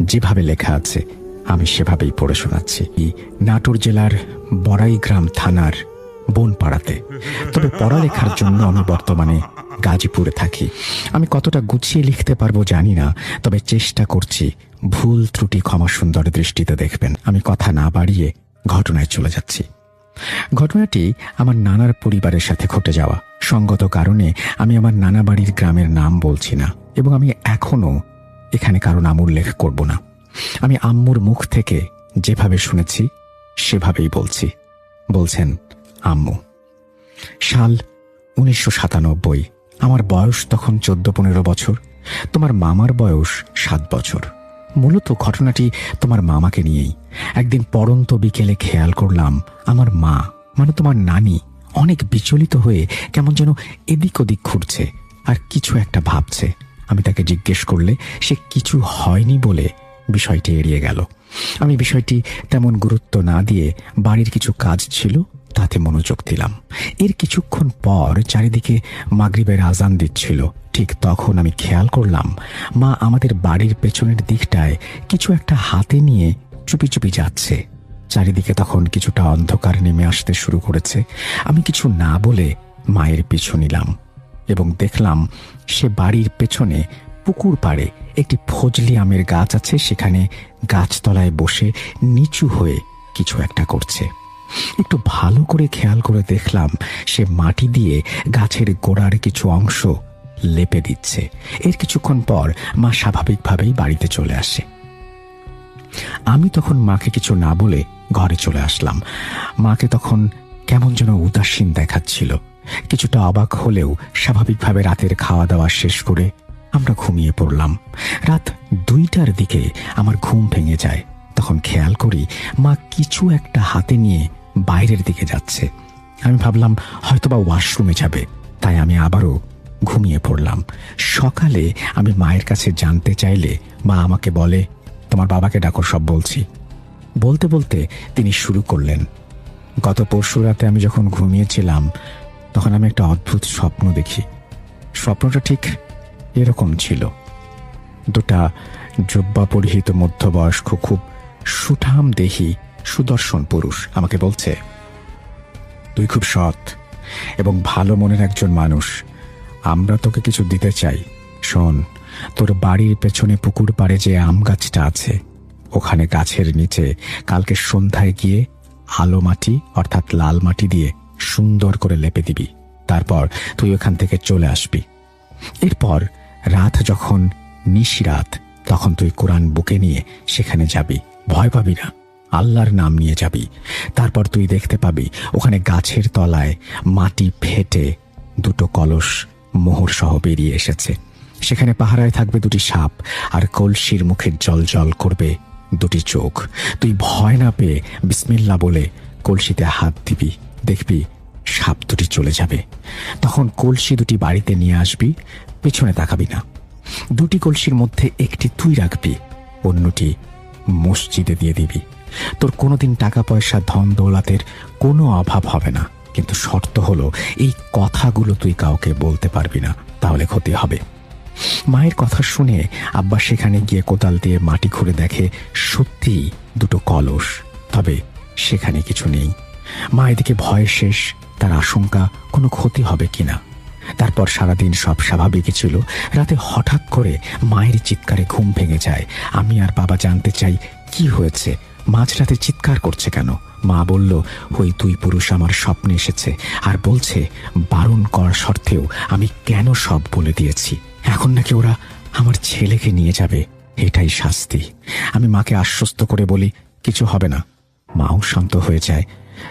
যেভাবে লেখা আছে আমি সেভাবেই পড়ে শোনাচ্ছি। নাটোর জেলার বড়াইগ্রাম থানার বনপাড়াতে। তবে পড়ালেখার জন্য আমি বর্তমানে গাজীপুরে থাকি। আমি কতটা গুছিয়ে লিখতে পারবো জানি না, তবে চেষ্টা করছি। ভুল ত্রুটি ক্ষমা সুন্দর দৃষ্টিতে দেখবেন। আমি কথা না বাড়িয়ে ঘটনায় চলে যাচ্ছি। ঘটনাটি আমার নানার পরিবারের সাথে ঘটে যাওয়া। সঙ্গত কারণে আমি আমার নানা বাড়ির গ্রামের নাম বলছি না, এবং আমি এখনো এখানে কারো নাম উল্লেখ করব না। আমি আম্মুর মুখ থেকে যেভাবে শুনেছি সেভাবেই বলছি। বলছেন আম্মু। সাল 1997। আমার বয়স তখন 14-15 বছর। তোমার মামার বয়স 7 বছর। মূলত ঘটনাটি তোমার মামাকে নিয়েই। একদিন পড়ন্ত বিকেলে খেয়াল করলাম আমার মা, মানে তোমার নানি, অনেক বিচলিত হয়ে কেমন যেন এদিক ওদিক ঘুরছে আর কিছু একটা ভাবছে। আমি তাকে জিজ্ঞেস করলে সে কিছু হয়নি বলে বিষয়টি এড়িয়ে গেল। আমি বিষয়টি তেমন গুরুত্ব না দিয়ে বাড়ির কিছু কাজ ছিল তাতে মনোযোগ দিলাম। এর কিছুক্ষণ পর চারিদিকে মাগরিবের আজান দিচ্ছিল। ঠিক তখন আমি খেয়াল করলাম মা আমাদের বাড়ির পেছনের দিকটায় কিছু একটা হাতে নিয়ে চুপি চুপি যাচ্ছে। চারিদিকে তখন কিছুটা অন্ধকার নেমে আসতে শুরু করেছে। আমি কিছু না বলে মায়ের পিছু নিলাম এবং দেখলাম সে বাড়ির পেছনে পুকুর পাড়ে একটি ফজলি আমের গাছ আছে, সেখানে গাছতলায় বসে নিচু হয়ে কিছু একটা করছে। একটু ভালো করে খেয়াল করে দেখলাম সে মাটি দিয়ে গাছের গোড়ার কিছু অংশ লেপে দিচ্ছে। এর কিছুক্ষণ পর মা স্বাভাবিকভাবেই বাড়িতে চলে আসে। আমি তখন মাকে কিছু না বলে ঘরে চলে আসলাম। মাকে তখন কেমন যেন উদাসীন দেখাচ্ছিল। কিছুটা অবাক হলেও স্বাভাবিকভাবে রাতের খাওয়া দাওয়া শেষ করে আমরা ঘুমিয়ে পড়লাম। রাত 2টার দিকে আমার ঘুম ভেঙে যায়। তখন খেয়াল করি মা কিছু একটা হাতে নিয়ে বাইরের দিকে যাচ্ছে। আমি ভাবলাম হয়তোবা ওয়াশরুমে যাবে, তাই আমি আবারও ঘুমিয়ে পড়লাম। সকালে আমি মায়ের কাছে জানতে চাইলে মা আমাকে বলে, তোমার বাবাকে ডাকো, সব বলছি। বলতে বলতে তিনি শুরু করলেন, গত পরশু রাতে আমি যখন ঘুমিয়েছিলাম তখন আমি একটা অদ্ভুত স্বপ্ন দেখি। স্বপ্নটা ঠিক এরকম ছিল। দুটা জুব্বা পরিহিত মধ্যবয়স্ক খুব সুঠাম দেহি সুদর্শন পুরুষ আমাকে বলছে, তুই খুব সৎ এবং ভালো মনের একজন মানুষ, আমরা তোকে কিছু দিতে চাই। শোন, তোর বাড়ির পেছনে পুকুর পাড়ে যে আম গাছটা আছে, ওখানে গাছের নিচে কালকে সন্ধ্যায় গিয়ে আলো মাটি অর্থাৎ লাল মাটি দিয়ে সুন্দর করে লেপে দিবি। তারপর তুই ওখান থেকে চলে আসবি। এরপর রাত যখন নিশিরাত, তখন তুই কোরআন বুকে নিয়ে সেখানে যাবি। ভয় পাবি না, আল্লাহর নাম নিয়ে যাবি। তারপর তুই দেখতে পাবি ওখানে গাছের তলায় মাটি ফেটে দুটো কলস মোহর সহ বেরিয়ে এসেছে। সেখানে পাহারায় থাকবে দুটি সাপ, আর কলসির মুখে জল জল করবে দুটি চোখ। তুই ভয় না পেয়ে বিসমিল্লাহ বলে কলসিতে হাত দিবি, দেখবি সাপ দুটি চলে যাবে। তখন কলসি দুটি বাড়িতে নিয়ে আসবি, পেছনে তাকাবি না। দুটি কলসির মধ্যে একটি তুই রাখবি, অন্যটি মসজিদে দিয়ে দিবি। তোর কোনোদিন টাকা পয়সা ধন দৌলতের কোনো অভাব হবে না, কিন্তু শর্ত হলো এই কথাগুলো তুই কাউকে বলতে পারবি না, তাহলে ক্ষতি হবে। মায়ের কথা শুনে আব্বা সেখানে গিয়ে কোদাল দিয়ে মাটি খুঁড়ে দেখে সত্যিই দুটো কলস, তবে সেখানে কিছু নেই। মা এদিকে ভয়ে শেষ, তার আশঙ্কা কোনো ক্ষতি হবে কিনা। তারপর সারাদিন সব স্বাভাবিকই ছিল। রাতে হঠাৎ করে মায়ের চিৎকারে ঘুম ভেঙে যায়। আমি আর বাবা জানতে চাই কি হয়েছে, মাঝরাতে চিৎকার করছে কেন। মা বলল, ওই দুই পুরুষ আমার স্বপ্নে এসেছে আর বলছে বারণ করার সত্ত্বেও আমি কেন সব বলে দিয়েছি। এখন নাকি ওরা আমার ছেলেকে নিয়ে যাবে, এটাই শাস্তি। আমি মাকে আশ্বস্ত করে বলি কিছু হবে না। মাও শান্ত হয়ে যায়।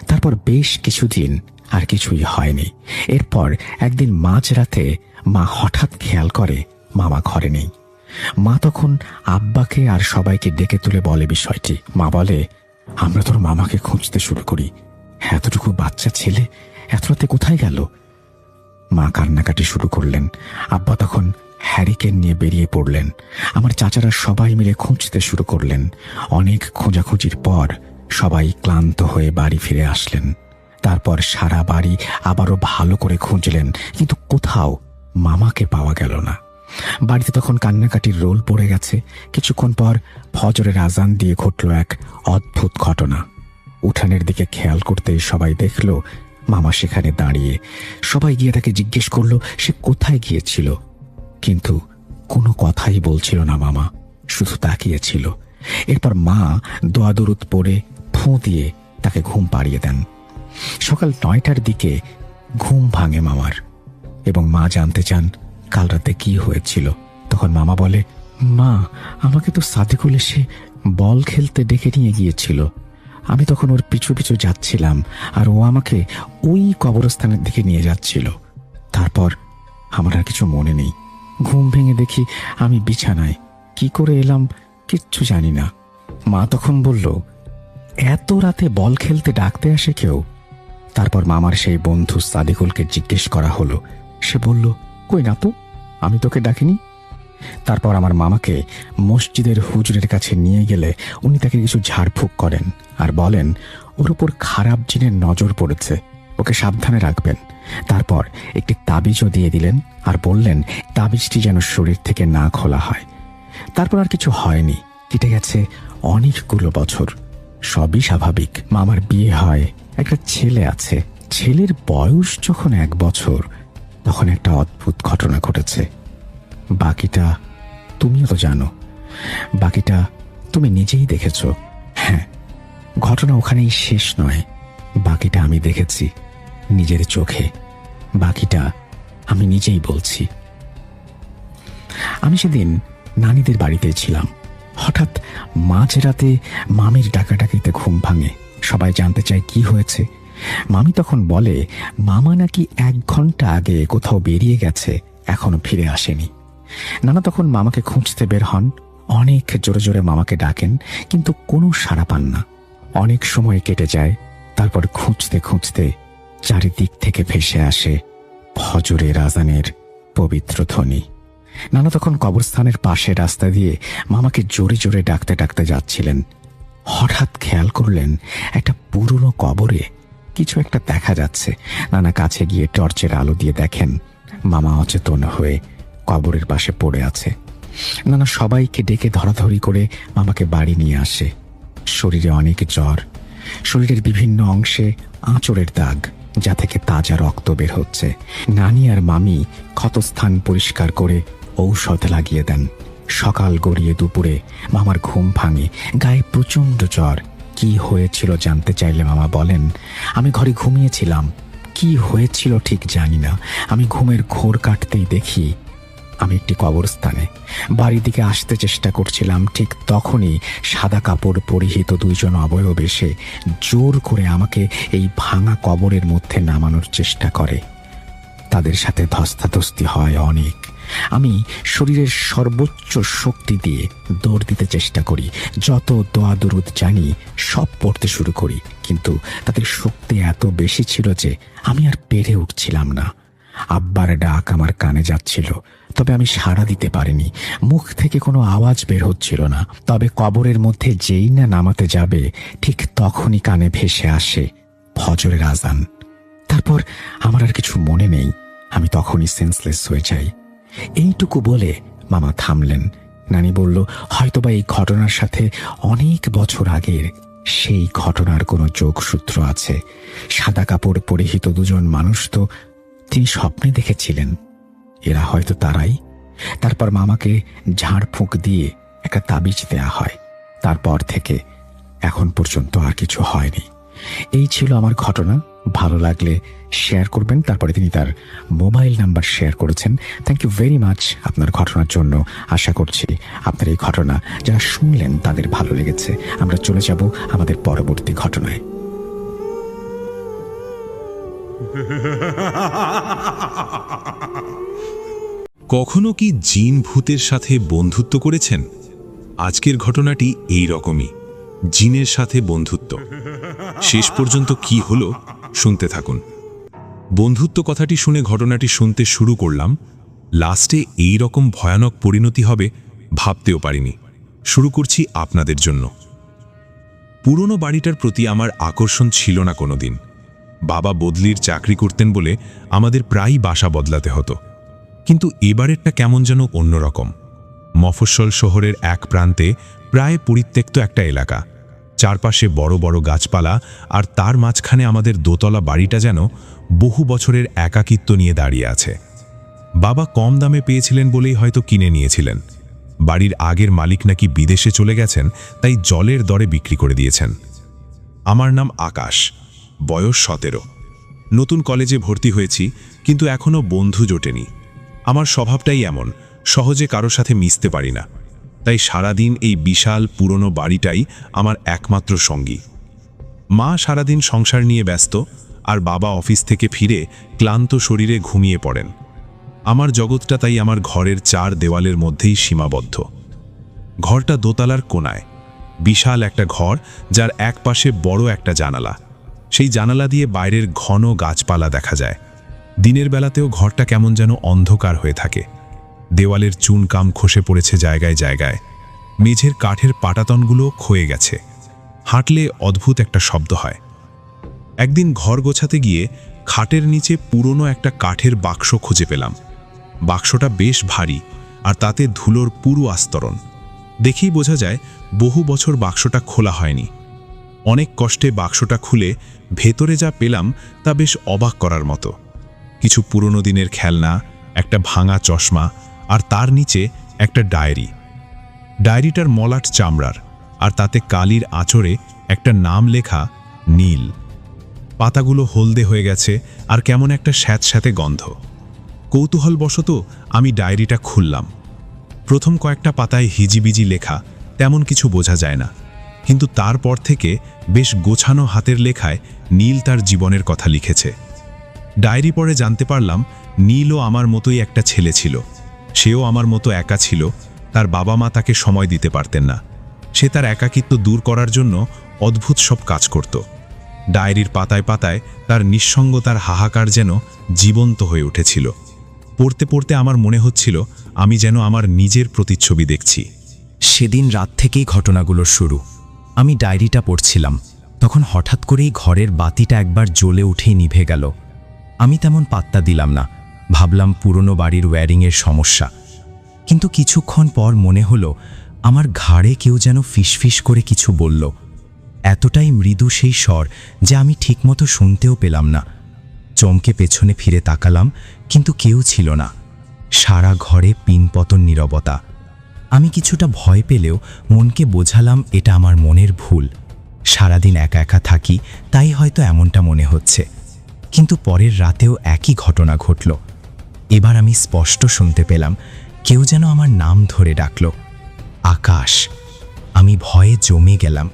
তারপর বেশ কিছুদিন আর কিছুই হয়নি। এরপর একদিন মাঝরাতে মা হঠাৎ খেয়াল করে মামা ঘরে নেই। মা তখন আব্বাকে আর সবাইকে ডেকে তুলে বলে বিষয়টি। মা বলে, আমরা তোর মামাকে খুঁজতে শুরু করি, এতটুকু বাচ্চা ছেলে এত রাতে কোথায় গেল। মা কান্নাকাটি শুরু করলেন। আব্বা তখন হ্যারিকেন নিয়ে বেরিয়ে পড়লেন। আমার চাচারা সবাই মিলে খুঁজতে শুরু করলেন। অনেক খোঁজাখুঁজির পর সবাই ক্লান্ত হয়ে বাড়ি ফিরে আসলেন। তারপর সারা বাড়ি আবারও ভালো করে খুঁজলেন, কিন্তু কোথাও মামাকে পাওয়া গেল না। বাড়িতে তখন কান্নাকাটির রোল পড়ে গেছে। কিছুক্ষণ পর ফজরের আজান দিয়ে ঘটল এক অদ্ভুত ঘটনা। উঠানের দিকে খেয়াল করতেই সবাই দেখল মামা সেখানে দাঁড়িয়ে। সবাই গিয়ে তাকে জিজ্ঞেস করলো সে কোথায় গিয়েছিল, কিন্তু কোনো কথাই বলছিল না মামা, শুধু তাকিয়েছিল। এরপর মা দোয়া দরুদ পড়ে ফুঁ দিয়ে তাকে ঘুম পাড়িয়ে দেন। সকাল 9টার দিকে ঘুম ভাঙে মামার এবং মা জানতে চান কাল রাতে কি হয়েছিল। তখন মামা বলে, মা, আমাকে তো সাদিকুল এসে বল খেলতে ডেকে নিয়ে গিয়েছিল। আমি তখন ওর পিছু পিছু যাচ্ছিলাম আর ও আমাকে ওই কবরস্থানের দিকে নিয়ে যাচ্ছিল। তারপর আমার আর কিছু মনে নেই। ঘুম ভেঙে দেখি আমি বিছানায়। কি করে এলাম কিচ্ছু জানি না। মা তখন বলল, এত রাতে বল খেলতে ডাকতে আসে কেউ? তারপর মামার সেই বন্ধু সাদিকুলকে জিজ্ঞেস করা হলো। সে বলল, কই না তো, আমি তোকে ডাকিনি। তারপর আমার মামাকে মসজিদের হুজুরের কাছে নিয়ে গেলে উনি তাকে কিছু ঝাড়ফুঁক করেন আর বলেন ওর উপর খারাপ জিনের নজর পড়েছে, ওকে সাবধানে রাখবেন। তারপর একটি তাবিজও দিয়ে দিলেন আর বললেন তাবিজটি যেন শরীর থেকে না খোলা হয়। তারপর আর কিছু হয়নি। কেটে গেছে অনেকগুলো বছর। সবই স্বাভাবিক। মামার বিয়ে হয়, একটা ছেলে আছে। ছেলের বয়স যখন 1 বছর, তখন একটা অদ্ভুত ঘটনা ঘটেছে। বাকিটা তুমিও তো জানো, বাকিটা তুমি নিজেই দেখেছ। হ্যাঁ, ঘটনা ওখানেই শেষ নয়। বাকিটা আমি দেখেছি নিজের চোখে। বাকিটা আমি নিজেই বলছি। আমি সেদিন নানিদের বাড়িতে ছিলাম। হঠাৎ মাঝরাতে মামির ডাকাডাকিতে ঘুম ভাঙে। সবাই জানতে চায় কি হয়েছে। মামি তখন বলে মামা নাকি 1 ঘন্টা আগে কোথাও বেরিয়ে গেছে, এখনো ফিরে আসেনি। নানা তখন মামাকে খুঁজতে বের হন। অনেক জোরে জোরে মামাকে ডাকেন, কিন্তু কোনো সাড়া পান না। অনেক সময় কেটে যায়। তারপর খুঁজতে খুঁজতে চারিদিক থেকে ভেসে আসে ফজরের আজানের পবিত্র ধ্বনি। নানা তখন কবরস্থানের পাশে রাস্তা দিয়ে মামাকে জোরে জোরে ডাকতে ডাকতে যাচ্ছিলেন। হঠাৎ খেয়াল করলেন একটা পুরনো কবরে কিছু একটা দেখা যাচ্ছে। নানা কাছে গিয়ে টর্চের আলো দিয়ে দেখেন মামা অচেতন হয়ে কবরের পাশে পড়ে আছে। নানা সবাইকে ডেকে ধরাধরি করে মামাকে বাড়ি নিয়ে আসে। শরীরে অনেক জ্বর, শরীরের বিভিন্ন অংশে আঁচড়ের দাগ, যা থেকে তাজা রক্ত বের হচ্ছে। নানি আর মামি ক্ষতস্থান পরিষ্কার করে ঔষধ লাগিয়ে দেন। সকাল গড়িয়ে দুপুরে মামার ঘুম ভাঙে, গায়ে প্রচণ্ড জ্বর। কি হয়েছিল জানতে চাইলে মামা বলেন, আমি ঘরে ঘুমিয়েছিলাম, কি হয়েছিল ঠিক জানি না। আমি ঘুমের ঘোর কাটতেই দেখি আমি একটি কবরস্থানে। বাড়ির দিকে আসতে চেষ্টা করছিলাম, ঠিক তখনই সাদা কাপড় পরিহিত 2 জন অবয়ব এসে জোর করে আমাকে এই ভাঙা কবরের মধ্যে নামানোর চেষ্টা করে। তাদের সাথে ধস্তাধস্তি হয় অনেক। আমি শরীরের সর্বোচ্চ শক্তি দিয়ে দৌড় দিতে চেষ্টা করি। যত দোয়া দরুদ জানি সব পড়তে শুরু করি, কিন্তু তাদের শক্তি এত বেশি ছিল যে আমি আর পেরে উঠছিলাম না। আব্বার ডাক আমার কানে যাচ্ছিল, তবে আমি সাড়া দিতে পারিনি। মুখ থেকে কোনো আওয়াজ বের হচ্ছিল না। তবে কবরের মধ্যে যেই না নামাতে যাবে, ঠিক তখনই কানে ভেসে আসে ফজরের আজান। তারপর আমার আর কিছু মনে নেই। আমি তখনই সেন্সলেস হয়ে যাই। এইটুকু বলে মামা থামলেন। নানি বলল, হয়তোবা এই ঘটনার সাথে অনেক বছর আগের সেই ঘটনার কোনো যোগসূত্র আছে। সাদা কাপড় পরিহিত 2 জন মানুষ তো তিনি স্বপ্নে দেখেছিলেন, এরা হয়তো তারাই। তারপর মামাকে ঝাড়ফুঁক দিয়ে একটা তাবিজ দেয়া হয়। তারপর থেকে এখন পর্যন্ত আর কিছু হয়নি। এই ছিল আমার ঘটনা। ভালো লাগলে শেয়ার করবেন। তারপরে তিনি তার মোবাইল নাম্বার শেয়ার করেছেন। থ্যাংক ইউ ভেরি মাচ আপনার ঘটনার জন্য। আশা করছি আপনার এই ঘটনা যারা শুনলেন তাদের ভালো লেগেছে। আমরা চলে যাব আমাদের পরবর্তী ঘটনায়। কখনো কি জিন ভূতের সাথে বন্ধুত্ব করেছেন? আজকের ঘটনাটি এই রকমই, জিনের সাথে বন্ধুত্ব। শেষ পর্যন্ত কি হলো শুনতে থাকুন। বন্ধুত্ব কথাটি শুনে ঘটনাটি শুনতে শুরু করলাম। লাস্টে এই রকম ভয়ানক পরিণতি হবে ভাবতেও পারিনি। শুরু করছি আপনাদের জন্য। পুরনো বাড়িটার প্রতি আমার আকর্ষণ ছিল না কোনোদিন। বাবা বদলির চাকরি করতেন বলে আমাদের প্রায়ই বাসা বদলাতে হতো। কিন্তু এবারেরটা কেমন যেন অন্যরকম। মফস্বল শহরের এক প্রান্তে প্রায় পরিত্যক্ত একটা এলাকা, চারপাশে বড় বড় গাছপালা, আর তার মাঝখানে আমাদের দোতলা বাড়িটা যেন বহু বছরের একাকিত্ব নিয়ে দাঁড়িয়ে আছে। বাবা কম দামে পেয়েছিলেন বলেই হয়তো কিনে নিয়েছিলেন। বাড়ির আগের মালিক নাকি বিদেশে চলে গেছেন, তাই জলের দরে বিক্রি করে দিয়েছেন। আমার নাম আকাশ, বয়স 17। নতুন কলেজে ভর্তি হয়েছি, কিন্তু এখনও বন্ধু জোটেনি। আমার স্বভাবটাই এমন, সহজে কারো সাথে মিশতে পারি না। তাই সারাদিন এই বিশাল পুরনো বাড়িটাই আমার একমাত্র সঙ্গী। মা সারাদিন সংসার নিয়ে ব্যস্ত, আর বাবা অফিস থেকে ফিরে ক্লান্ত শরীরে ঘুমিয়ে পড়েন। আমার জগৎটা তাই আমার ঘরের 4 দেওয়ালের মধ্যেই সীমাবদ্ধ। ঘরটা দোতলার কোণায়, বিশাল একটা ঘর, যার এক পাশে বড় একটা জানালা। সেই জানালা দিয়ে বাইরের ঘন গাছপালা দেখা যায়। দিনের বেলাতেও ঘরটা কেমন যেন অন্ধকার হয়ে থাকে। দেওয়ালের চুনকাম খসে পড়েছে জায়গায় জায়গায়। মেঝের কাঠের পাটাতনগুলো ক্ষয়ে গেছে। হাঁটলে অদ্ভুত একটা শব্দ হয়। একদিন ঘর গোছাতে গিয়ে খাটের নিচে পুরনো একটা কাঠের বাক্স খুঁজে পেলাম। বাক্সটা বেশ ভারী, আর তাতে ধুলোর পুরো আস্তরণ। দেখেই বোঝা যায় বহু বছর বাক্সটা খোলা হয়নি। অনেক কষ্টে বাক্সটা খুলে ভেতরে যা পেলাম তা বেশ অবাক করার মতো। কিছু পুরনো দিনের খেলনা, একটা ভাঙা চশমা, আর তার নিচে একটা ডায়েরি। ডায়েরিটার মলাট চামড়ার, আর তাতে কালির আঁচড়ে একটা নাম লেখা, নীল। পাতাগুলো হলদে হয়ে গেছে, আর কেমন একটা স্যাঁতস্যাঁতে গন্ধ। কৌতূহলবশত আমি ডায়েরিটা খুললাম। প্রথম কয়েকটা পাতায় হিজিবিজি লেখা, তেমন কিছু বোঝা যায় না। কিন্তু তারপর থেকে বেশ গোছানো হাতের লেখায় নীল তার জীবনের কথা লিখেছে। ডায়েরি পড়ে জানতে পারলাম নীলও আমার মতোই একটা ছেলে ছিল। সেও আমার মতো একা ছিল। তার বাবা মা তাকে সময় দিতে পারতেন না। সে তার একাকিত্ব দূর করার জন্য অদ্ভুত সব কাজ করত। ডায়েরির পাতায় পাতায় তার নিঃসঙ্গতার হাহাকার যেন জীবন্ত হয়ে উঠেছিল। পড়তে পড়তে আমার মনে হচ্ছিল আমি যেন আমার নিজের প্রতিচ্ছবি দেখছি। সেদিন রাত থেকেই ঘটনাগুলোর শুরু। আমি ডায়েরিটা পড়ছিলাম, তখন হঠাৎ করেই ঘরের বাতিটা একবার জ্বলে উঠেই নিভে গেল। আমি তেমন পাত্তা দিলাম না, ভাবলাম পুরনো বাড়ির ওয়্যারিংয়ের সমস্যা। কিন্তু কিছুক্ষণ পর মনে হলো আমার ঘাড়ে কেউ যেন ফিসফিস করে কিছু বলল। এতটাই মৃদু সেই স্বর যে আমি ঠিকমতো শুনতেও পেলাম না। চমকে পেছনে ফিরে তাকালাম, কিন্তু কেউ ছিল না। সারা ঘরে পিনপতন নীরবতা। আমি কিছুটা ভয় পেলেও মনকে বোঝালাম এটা আমার মনের ভুল। সারাদিন একা একা থাকি, তাই হয়তো এমনটা মনে হচ্ছে। কিন্তু পরের রাতেও একই ঘটনা ঘটল। এবার আমি স্পষ্ট শুনতে পেলাম কেউ যেন আমার নাম ধরে ডাকল, আকাশ। আমি ভয়ে জমে গেলাম।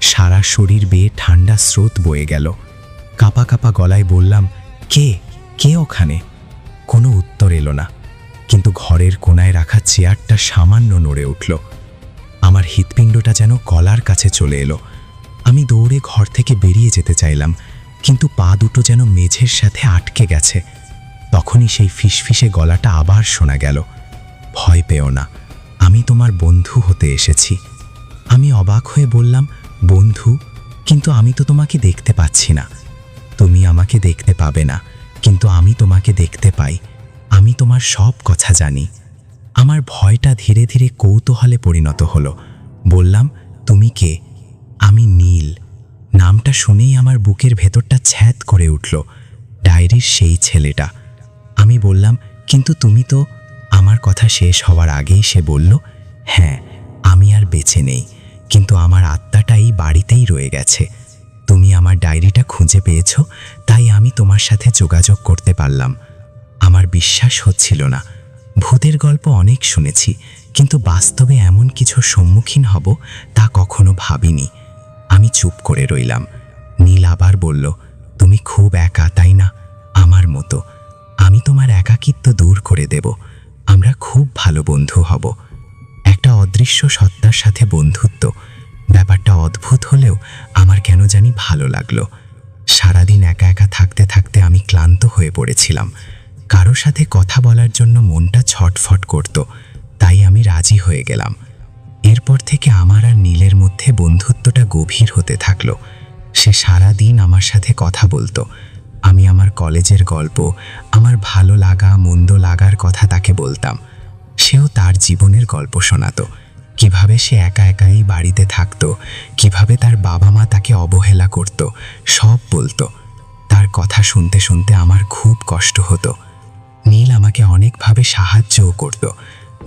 সারা শরীর বেয়ে ঠান্ডা স্রোত বয়ে গেল। কাঁপা কাঁপা গলায় বললাম, কে কে ওখানে? কোনো উত্তর এলো না। কিন্তু ঘরের কোনায় রাখা চেয়ারটা সামান্য নড়ে উঠল। আমার হৃৎপিণ্ডটা যেন গলার কাছে চলে এলো। আমি দৌড়ে ঘর থেকে বেরিয়ে যেতে চাইলাম, কিন্তু পা দুটো যেন মেঝের সাথে আটকে গেছে। তখনই সেই ফিসফিসে গলাটা আবার শোনা গেল, ভয় পেও না, আমি তোমার বন্ধু হতে এসেছি। আমি অবাক হয়ে বললাম, বন্ধু? কিন্তু আমি তো তোমাকে দেখতে পাচ্ছি না। তুমি আমাকে দেখতে পাবে না, কিন্তু আমি তোমাকে দেখতে পাই। আমি তোমার সব কথা জানি। আমার ভয়টা ধীরে ধীরে কৌতূহলে পরিণত হলো। বললাম, তুমি কে? আমি নীল। নামটা শুনেই আমার বুকের ভেতরটা ছ্যাদ করে উঠল। ডায়েরির সেই ছেলেটা। আমি বললাম, কিন্তু তুমি তো। আমার কথা শেষ হওয়ার আগেই সে বলল, হ্যাঁ, আমি আর বেঁচে নেই, কিন্তু আমার আত্মাটা এই বাড়িতেই রয়ে গেছে। তুমি আমার ডায়েরিটা খুঁজে পেয়েছো, তাই আমি তোমার সাথে যোগাযোগ করতে পারলাম। আমার বিশ্বাস হচ্ছিল না। ভূতের গল্প অনেক শুনেছি, কিন্তু বাস্তবে এমন কিছুর সম্মুখীন হব তা কখনো ভাবিনি। আমি চুপ করে রইলাম। নীল আবার বলল, তুমি খুব একা, তাই না? আমার মতো। আমি তোমার একাকিত্ব দূর করে দেব। আমরা খুব ভালো বন্ধু হব। একটা অদৃশ্য সত্তার সাথে বন্ধুত্ব, ব্যাপারটা অদ্ভুত হলেও আমার কেন জানি ভালো লাগলো। সারাদিন একা একা থাকতে থাকতে আমি ক্লান্ত হয়ে পড়েছিলাম। কারো সাথে কথা বলার জন্য মনটা ছটফট করত, তাই আমি রাজি হয়ে গেলাম। এরপর থেকে আমার আর নীলের মধ্যে বন্ধুত্বটা গভীর হতে থাকলো। সে সারাদিন আমার সাথে কথা বলতো, আমি আমার কলেজের গল্প, আমার ভালো লাগা মন্দ লাগার কথা তাকে বলতাম। সেও তার জীবনের গল্প শোনাতো, কিভাবে সে একা একাই বাড়িতে থাকতো, কিভাবে তার বাবা মা তাকে অবহেলা করত, সব বলতো। তার কথা শুনতে শুনতে আমার খুব কষ্ট হতো। নীল আমাকে অনেকভাবে সাহায্যও করত,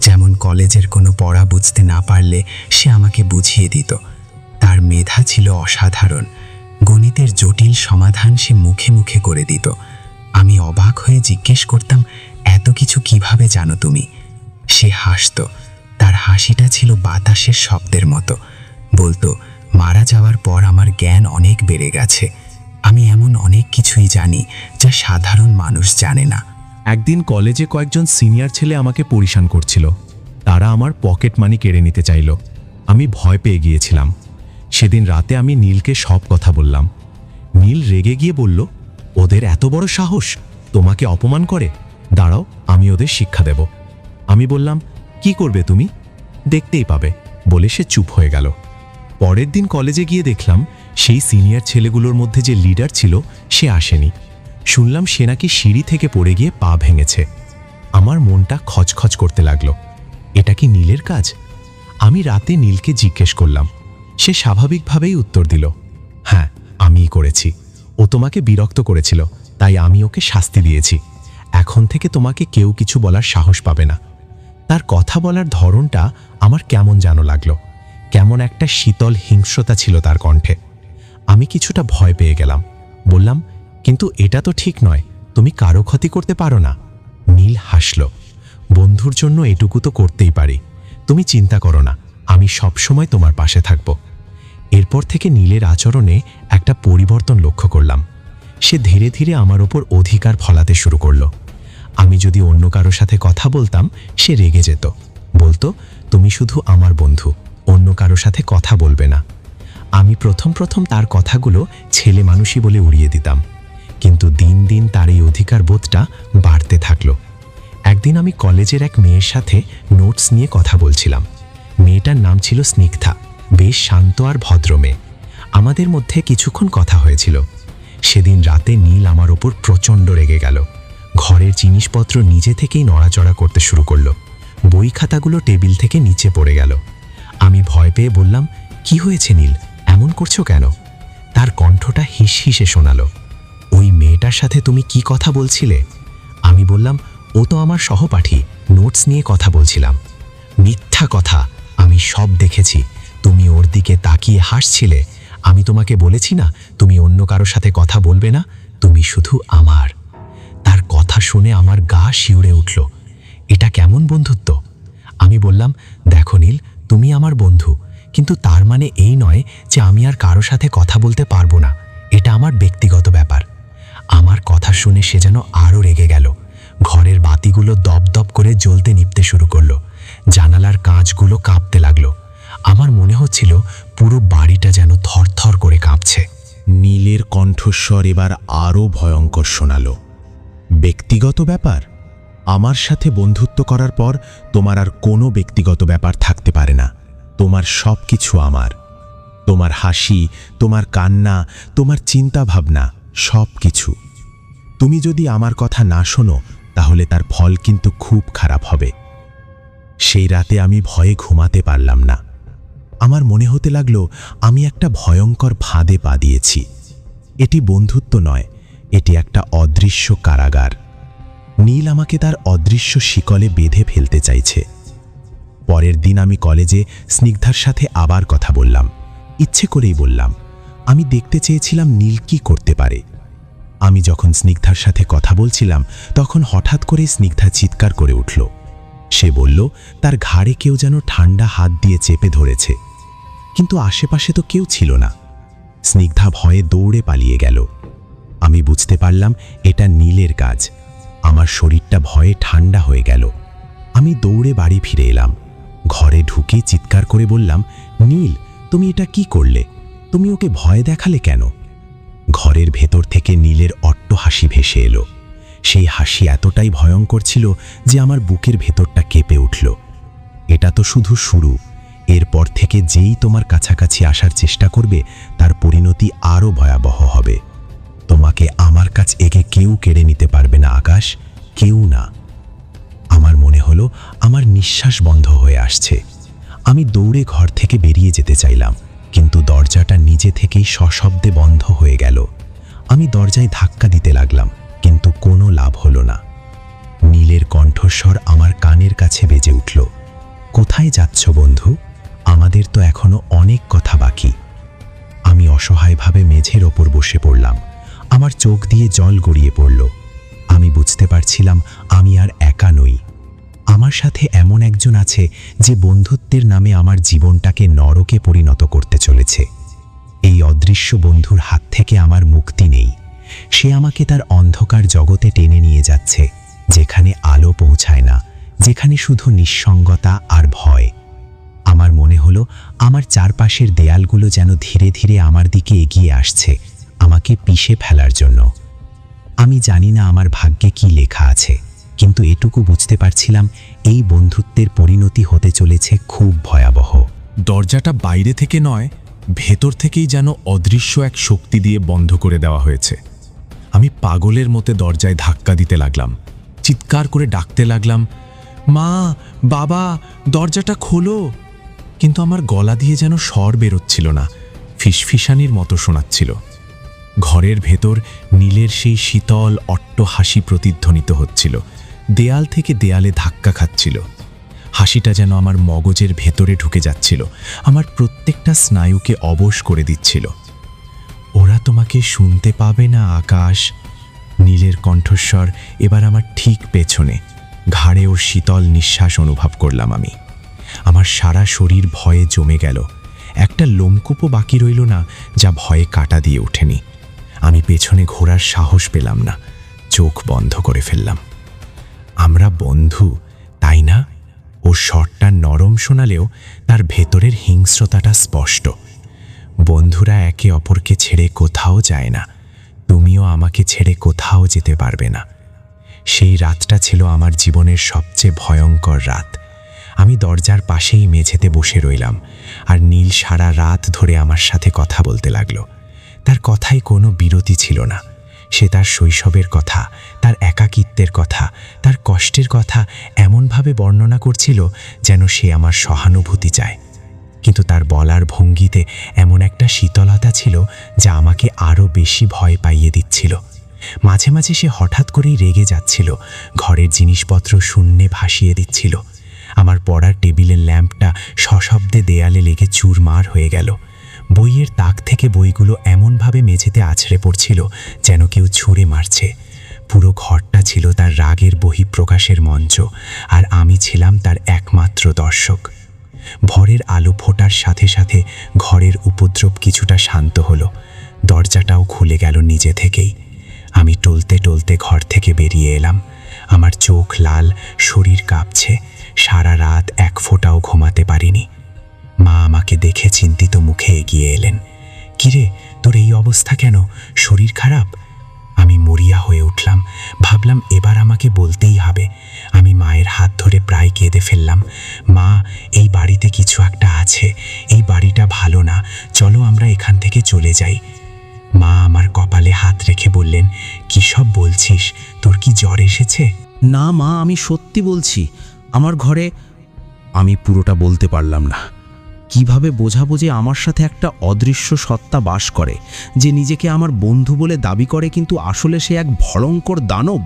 যেমন কলেজের কোনো পড়া বুঝতে না পারলে সে আমাকে বুঝিয়ে দিত। তার মেধা ছিল অসাধারণ, গণিতের জটিল সমাধান সে মুখে মুখে করে দিত। আমি অবাক হয়ে জিজ্ঞেস করতাম, এত কিছু কিভাবে জানো তুমি? সে হাসত, তার হাসিটা ছিল বাতাসের শব্দের মতো। বলতো, মারা যাওয়ার পর আমার জ্ঞান অনেক বেড়ে গেছে, আমি এমন অনেক কিছুই জানি যা সাধারণ মানুষ জানে না। একদিন কলেজে কয়েকজন সিনিয়র ছেলে আমাকে পরিশান করছিল। তারা আমার পকেট মানি কেড়ে নিতে চাইল। আমি ভয় পেয়ে গিয়েছিলাম। সেদিন রাতে আমি নীলকে সব কথা বললাম। নীল রেগে গিয়ে বলল, ওদের এত বড় সাহস, তোমাকে অপমান করে? দাঁড়াও, আমি ওদের শিক্ষা দেব। আমি বললাম, কি করবে তুমি? দেখতেই পাবে, বলে সে চুপ হয়ে গেল। পরের দিন কলেজে গিয়ে দেখলাম সেই সিনিয়র ছেলেগুলোর মধ্যে যে লিডার ছিল সে আসেনি। শুনলাম সে নাকি সিঁড়ি থেকে পড়ে গিয়ে পা ভেঙেছে। আমার মনটা খচখচ করতে লাগলো। এটা কি নীলের কাজ? আমি রাতে নীলকে জিজ্ঞেস করলাম। সে স্বাভাবিকভাবেই উত্তর দিল, হ্যাঁ, আমিই করেছি। ও তোমাকে বিরক্ত করেছিল, তাই আমি ওকে শাস্তি দিয়েছি। এখন থেকে তোমাকে কেউ কিছু বলার সাহস পাবে না। তার কথা বলার ধরনটা আমার কেমন যেন লাগলো। কেমন একটা শীতল হিংস্রতা ছিল তার কণ্ঠে। আমি কিছুটা ভয় পেয়ে গেলাম। বললাম, কিন্তু এটা তো ঠিক নয়, তুমি কারো ক্ষতি করতে পারো না। নীল হাসল। বন্ধুর জন্য এটুকু তো করতেই পারি। তুমি চিন্তা করো না, আমি সবসময় তোমার পাশে থাকব। এরপর থেকে নীলের আচরণে একটা পরিবর্তন লক্ষ্য করলাম। সে ধীরে ধীরে আমার ওপর অধিকার ফলাতে শুরু করলো। আমি যদি অন্য কারো সাথে কথা বলতাম, সে রেগে যেত, বলতো, তুমি শুধু আমার বন্ধু, অন্য কারো সাথে কথা বলবে না। আমি প্রথম প্রথম তার কথাগুলো ছেলে মানুষই বলে উড়িয়ে দিতাম, কিন্তু দিন দিন তার এই অধিকার বোধটা বাড়তে থাকলো। একদিন আমি কলেজের এক মেয়ের সাথে নোটস নিয়ে কথা বলছিলাম। মেয়েটার নাম ছিল স্নিগ্ধা, বেশ শান্ত আর ভদ্র মেয়ে। আমাদের মধ্যে কিছুক্ষণ কথা হয়েছিল। সেদিন রাতে নীল আমার ওপর প্রচণ্ড রেগে গেল। ঘরের জিনিসপত্র নিজে থেকেই নড়াচড়া করতে শুরু করলো। বই খাতাগুলো টেবিল থেকে নিচে পড়ে গেল। আমি ভয় পেয়ে বললাম, কি হয়েছে নীল, এমন করছো কেন? তার কণ্ঠটা হিস হিসে শোনালো। ওই মেয়েটার সাথে তুমি কি কথা বলছিলে? আমি বললাম, ও তো আমার সহপাঠী, নোটস নিয়ে কথা বলছিলাম। মিথ্যা কথা, আমি সব দেখেছি। তুমি ওর দিকে তাকিয়ে হাসছিলে। আমি তোমাকে বলেছি না তুমি অন্য কারোর সাথে কথা বলবে না, তুমি শুধু আমার। তার কথা শুনে আমার গা শিউরে উঠল। এটা কেমন বন্ধুত্ব? আমি বললাম, দেখো নীল, তুমি আমার বন্ধু, কিন্তু তার মানে এই নয় যে আমি আর কারো সাথে কথা বলতে পারবো না। এটা আমার ব্যক্তিগত ব্যাপার। আমার কথা শুনে সে যেন আরও রেগে গেল। ঘরের বাতিগুলো দপদপ করে জ্বলতে নিভতে শুরু করলো। জানালার কাঁচগুলো কাঁপতে লাগলো। আমার মনে হচ্ছিল পুরো বাড়িটা যেন থরথর করে কাঁপছে। নীলের কণ্ঠস্বর এবার আরও ভয়ঙ্কর শোনালো। ব্যক্তিগত ব্যাপার? আমার সাথে বন্ধুত্ব করার পর তোমার আর কোনো ব্যক্তিগত ব্যাপার থাকতে পারে না। তোমার সব কিছু আমার। তোমার হাসি, তোমার কান্না, তোমার চিন্তা ভাবনা, সব কিছু। তুমি যদি আমার কথা না শোনো, তাহলে তার ফল কিন্তু খুব খারাপ হবে। সেই রাতে আমি ভয়ে ঘুমাতে পারলাম না। আমার মনে হতে লাগলো আমি একটা ভয়ঙ্কর ফাঁদে পা দিয়েছি। এটি বন্ধুত্ব নয়, এটি একটা অদৃশ্য কারাগার। নীল আমাকে তার অদৃশ্য শিকলে বেঁধে ফেলতে চাইছে। পরের দিন আমি কলেজে স্নিগ্ধার সাথে আবার কথা বললাম। ইচ্ছে করেই বললাম। আমি দেখতে চেয়েছিলাম নীল কি করতে পারে। আমি যখন স্নিগ্ধার সাথে কথা বলছিলাম, তখন হঠাৎ করে স্নিগ্ধা চিৎকার করে উঠল। সে বলল, তার ঘাড়ে কেউ যেন ঠান্ডা হাত দিয়ে চেপে ধরেছে, কিন্তু আশেপাশে তো কেউ ছিল না। স্নিগ্ধা ভয়ে দৌড়ে পালিয়ে গেল। আমি বুঝতে পারলাম এটা নীলের কাজ। আমার শরীরটা ভয়ে ঠান্ডা হয়ে গেল। আমি দৌড়ে বাড়ি ফিরে এলাম। ঘরে ঢুকে চিৎকার করে বললাম, নীল, তুমি এটা কি করলে? তুমি ওকে ভয় দেখালে কেন? ঘরের ভেতর থেকে নীলের অট্ট হাসি ভেসে এলো। সেই হাসি এতটাই ভয়ঙ্কর ছিল যে আমার বুকের ভেতরটা কেঁপে উঠল। এটা তো শুধু শুরু। এরপর থেকে যেই তোমার কাছাকাছি আসার চেষ্টা করবে, তার পরিণতি আরও ভয়াবহ হবে। তোমাকে আমার কাছ এগে কেউ কেড়ে নিতে পারবে না আকাশ, কেউ না। আমার মনে হলো আমার নিঃশ্বাস বন্ধ হয়ে আসছে। আমি দৌড়ে ঘর থেকে বেরিয়ে যেতে চাইলাম, কিন্তু দরজাটা নিজে থেকেই সশব্দে বন্ধ হয়ে গেল। আমি দরজায় ধাক্কা দিতে লাগলাম, কিন্তু কোনো লাভ হলো না। নীলের কণ্ঠস্বর আমার কানের কাছে বেজে উঠল। কোথায় যাচ্ছ বন্ধু? আমাদের তো এখনো অনেক কথা বাকি। আমি অসহায়ভাবে মেঝের ওপর বসে পড়লাম। আমার চোখ দিয়ে জল গড়িয়ে পড়ল। আমি বুঝতে পারছিলাম আমি আর একা নই। আমার সাথে এমন একজন আছে যে বন্ধুত্বের নামে আমার জীবনটাকে নরকে পরিণত করতে চলেছে। এই অদৃশ্য বন্ধুর হাত থেকে আমার মুক্তি নেই। সে আমাকে তার অন্ধকার জগতে টেনে নিয়ে যাচ্ছে, যেখানে আলো পৌঁছায় না, যেখানে শুধু নিঃসঙ্গতা আর ভয়। আমার মনে হলো আমার চারপাশের দেয়ালগুলো যেন ধীরে ধীরে আমার দিকে এগিয়ে আসছে, আমাকে পিষে ফেলার জন্য। আমি জানি না আমার ভাগ্যে কি লেখা আছে, কিন্তু এটুকু বুঝতে পারছিলাম এই বন্ধুত্বের পরিণতি হতে চলেছে খুব ভয়াবহ। দরজাটা বাইরে থেকে নয়, ভেতর থেকেই যেন অদৃশ্য এক শক্তি দিয়ে বন্ধ করে দেওয়া হয়েছে। আমি পাগলের মতো দরজায় ধাক্কা দিতে লাগলাম, চিৎকার করে ডাকতে লাগলাম, মা, বাবা, দরজাটা খোলো। কিন্তু আমার গলা দিয়ে যেন স্বর বেরোচ্ছিল না, ফিসফিসানির মতো শোনাচ্ছিল। ঘরের ভেতর নীলের সেই শীতল অট্ট হাসি প্রতিধ্বনিত হচ্ছিল, দেয়াল থেকে দেয়ালে ধাক্কা খাচ্ছিল। হাসিটা যেন আমার মগজের ভেতরে ঢুকে যাচ্ছিল, আমার প্রত্যেকটা স্নায়ুকে অবশ করে দিচ্ছিল। ওরা তোমাকে শুনতে পাবে না আকাশ। নীলের কণ্ঠস্বর এবার আমার ঠিক পেছনে। ঘাড়ে ওর শীতল নিঃশ্বাস অনুভব করলাম আমি। আমার সারা শরীর ভয়ে জমে গেল। একটা লোমকূপও বাকি রইল না যা ভয়ে কাটা দিয়ে ওঠেনি। আমি পেছনে ঘোরার সাহস পেলাম না, চোখ বন্ধ করে ফেললাম। আমরা বন্ধু, তাই না? ওর স্বরটা নরম শোনালেও তার ভেতরের হিংস্রতাটা স্পষ্ট। বন্ধুরা একে অপরকে ছেড়ে কোথাও যায় না, তুমিও আমাকে ছেড়ে কোথাও যেতে পারবে না। সেই রাতটা ছিল আমার জীবনের সবচেয়ে ভয়ঙ্কর রাত। আমি দরজার পাশেই মেঝেতে বসে রইলাম, আর নীল সারা রাত ধরে আমার সাথে কথা বলতে লাগলো। তার কথায় কোনো বিরতি ছিল না। সে তার শৈশবের কথা, তার একাকিত্বের কথা, তার কষ্টের কথা এমনভাবে বর্ণনা করছিল যেন সে আমার সহানুভূতি চায়। কিন্তু তার বলার ভঙ্গিতে এমন একটা শীতলতা ছিল যা আমাকে আরও বেশি ভয় পাইয়ে দিচ্ছিল। মাঝে মাঝে সে হঠাৎ করেই রেগে যাচ্ছিল, ঘরের জিনিসপত্র শূন্যে ভাসিয়ে দিচ্ছিল। আমার পড়ার টেবিলের ল্যাম্পটা সশব্দে দেয়ালে লেগে চুরমার হয়ে গেল। বইয়ের তাক থেকে বইগুলো এমনভাবে মেঝেতে আছড়ে পড়ছিল যেন কেউ ছুঁড়ে মারছে। পুরো ঘরটা ছিল তার রাগের বহিঃপ্রকাশের মঞ্চ, আর আমি ছিলাম তার একমাত্র দর্শক। ভোরের আলো ফোটার সাথে সাথে ঘরের উপদ্রব কিছুটা শান্ত হলো। দরজাটাও খুলে গেল নিজে থেকেই। আমি টলতে টলতে ঘর থেকে বেরিয়ে এলাম। আমার চোখ লাল, শরীর কাঁপছে। সারা রাত এক ফোঁটাও ঘুমাতে পারিনি। মা আমাকে দেখে চিন্তিত মুখে এগিয়ে এলেন। কিরে, তোর এই অবস্থা কেন? শরীর খারাপ? আমি মরিয়া হয়ে উঠলাম। ভাবলাম এবার আমাকে বলতেই হবে। আমি মায়ের হাত ধরে প্রায় কেঁদে ফেললাম। মা, এই বাড়িতে কিছু একটা আছে। এই বাড়িটা ভালো না, চলো আমরা এখান থেকে চলে যাই। মা আমার কপালে হাত রেখে বললেন, কী সব বলছিস? তোর কি জ্বর এসেছে? না মা, আমি সত্যি বলছি। আমার ঘরে। আমি পুরোটা বলতে পারলাম না। কিভাবে বোঝাবো যে আমার সাথে একটা অদৃশ্য সত্তা বাস করে, যে নিজেকে আমার বন্ধু বলে দাবি করে, কিন্তু আসলে সে এক ভয়ঙ্কর দানব।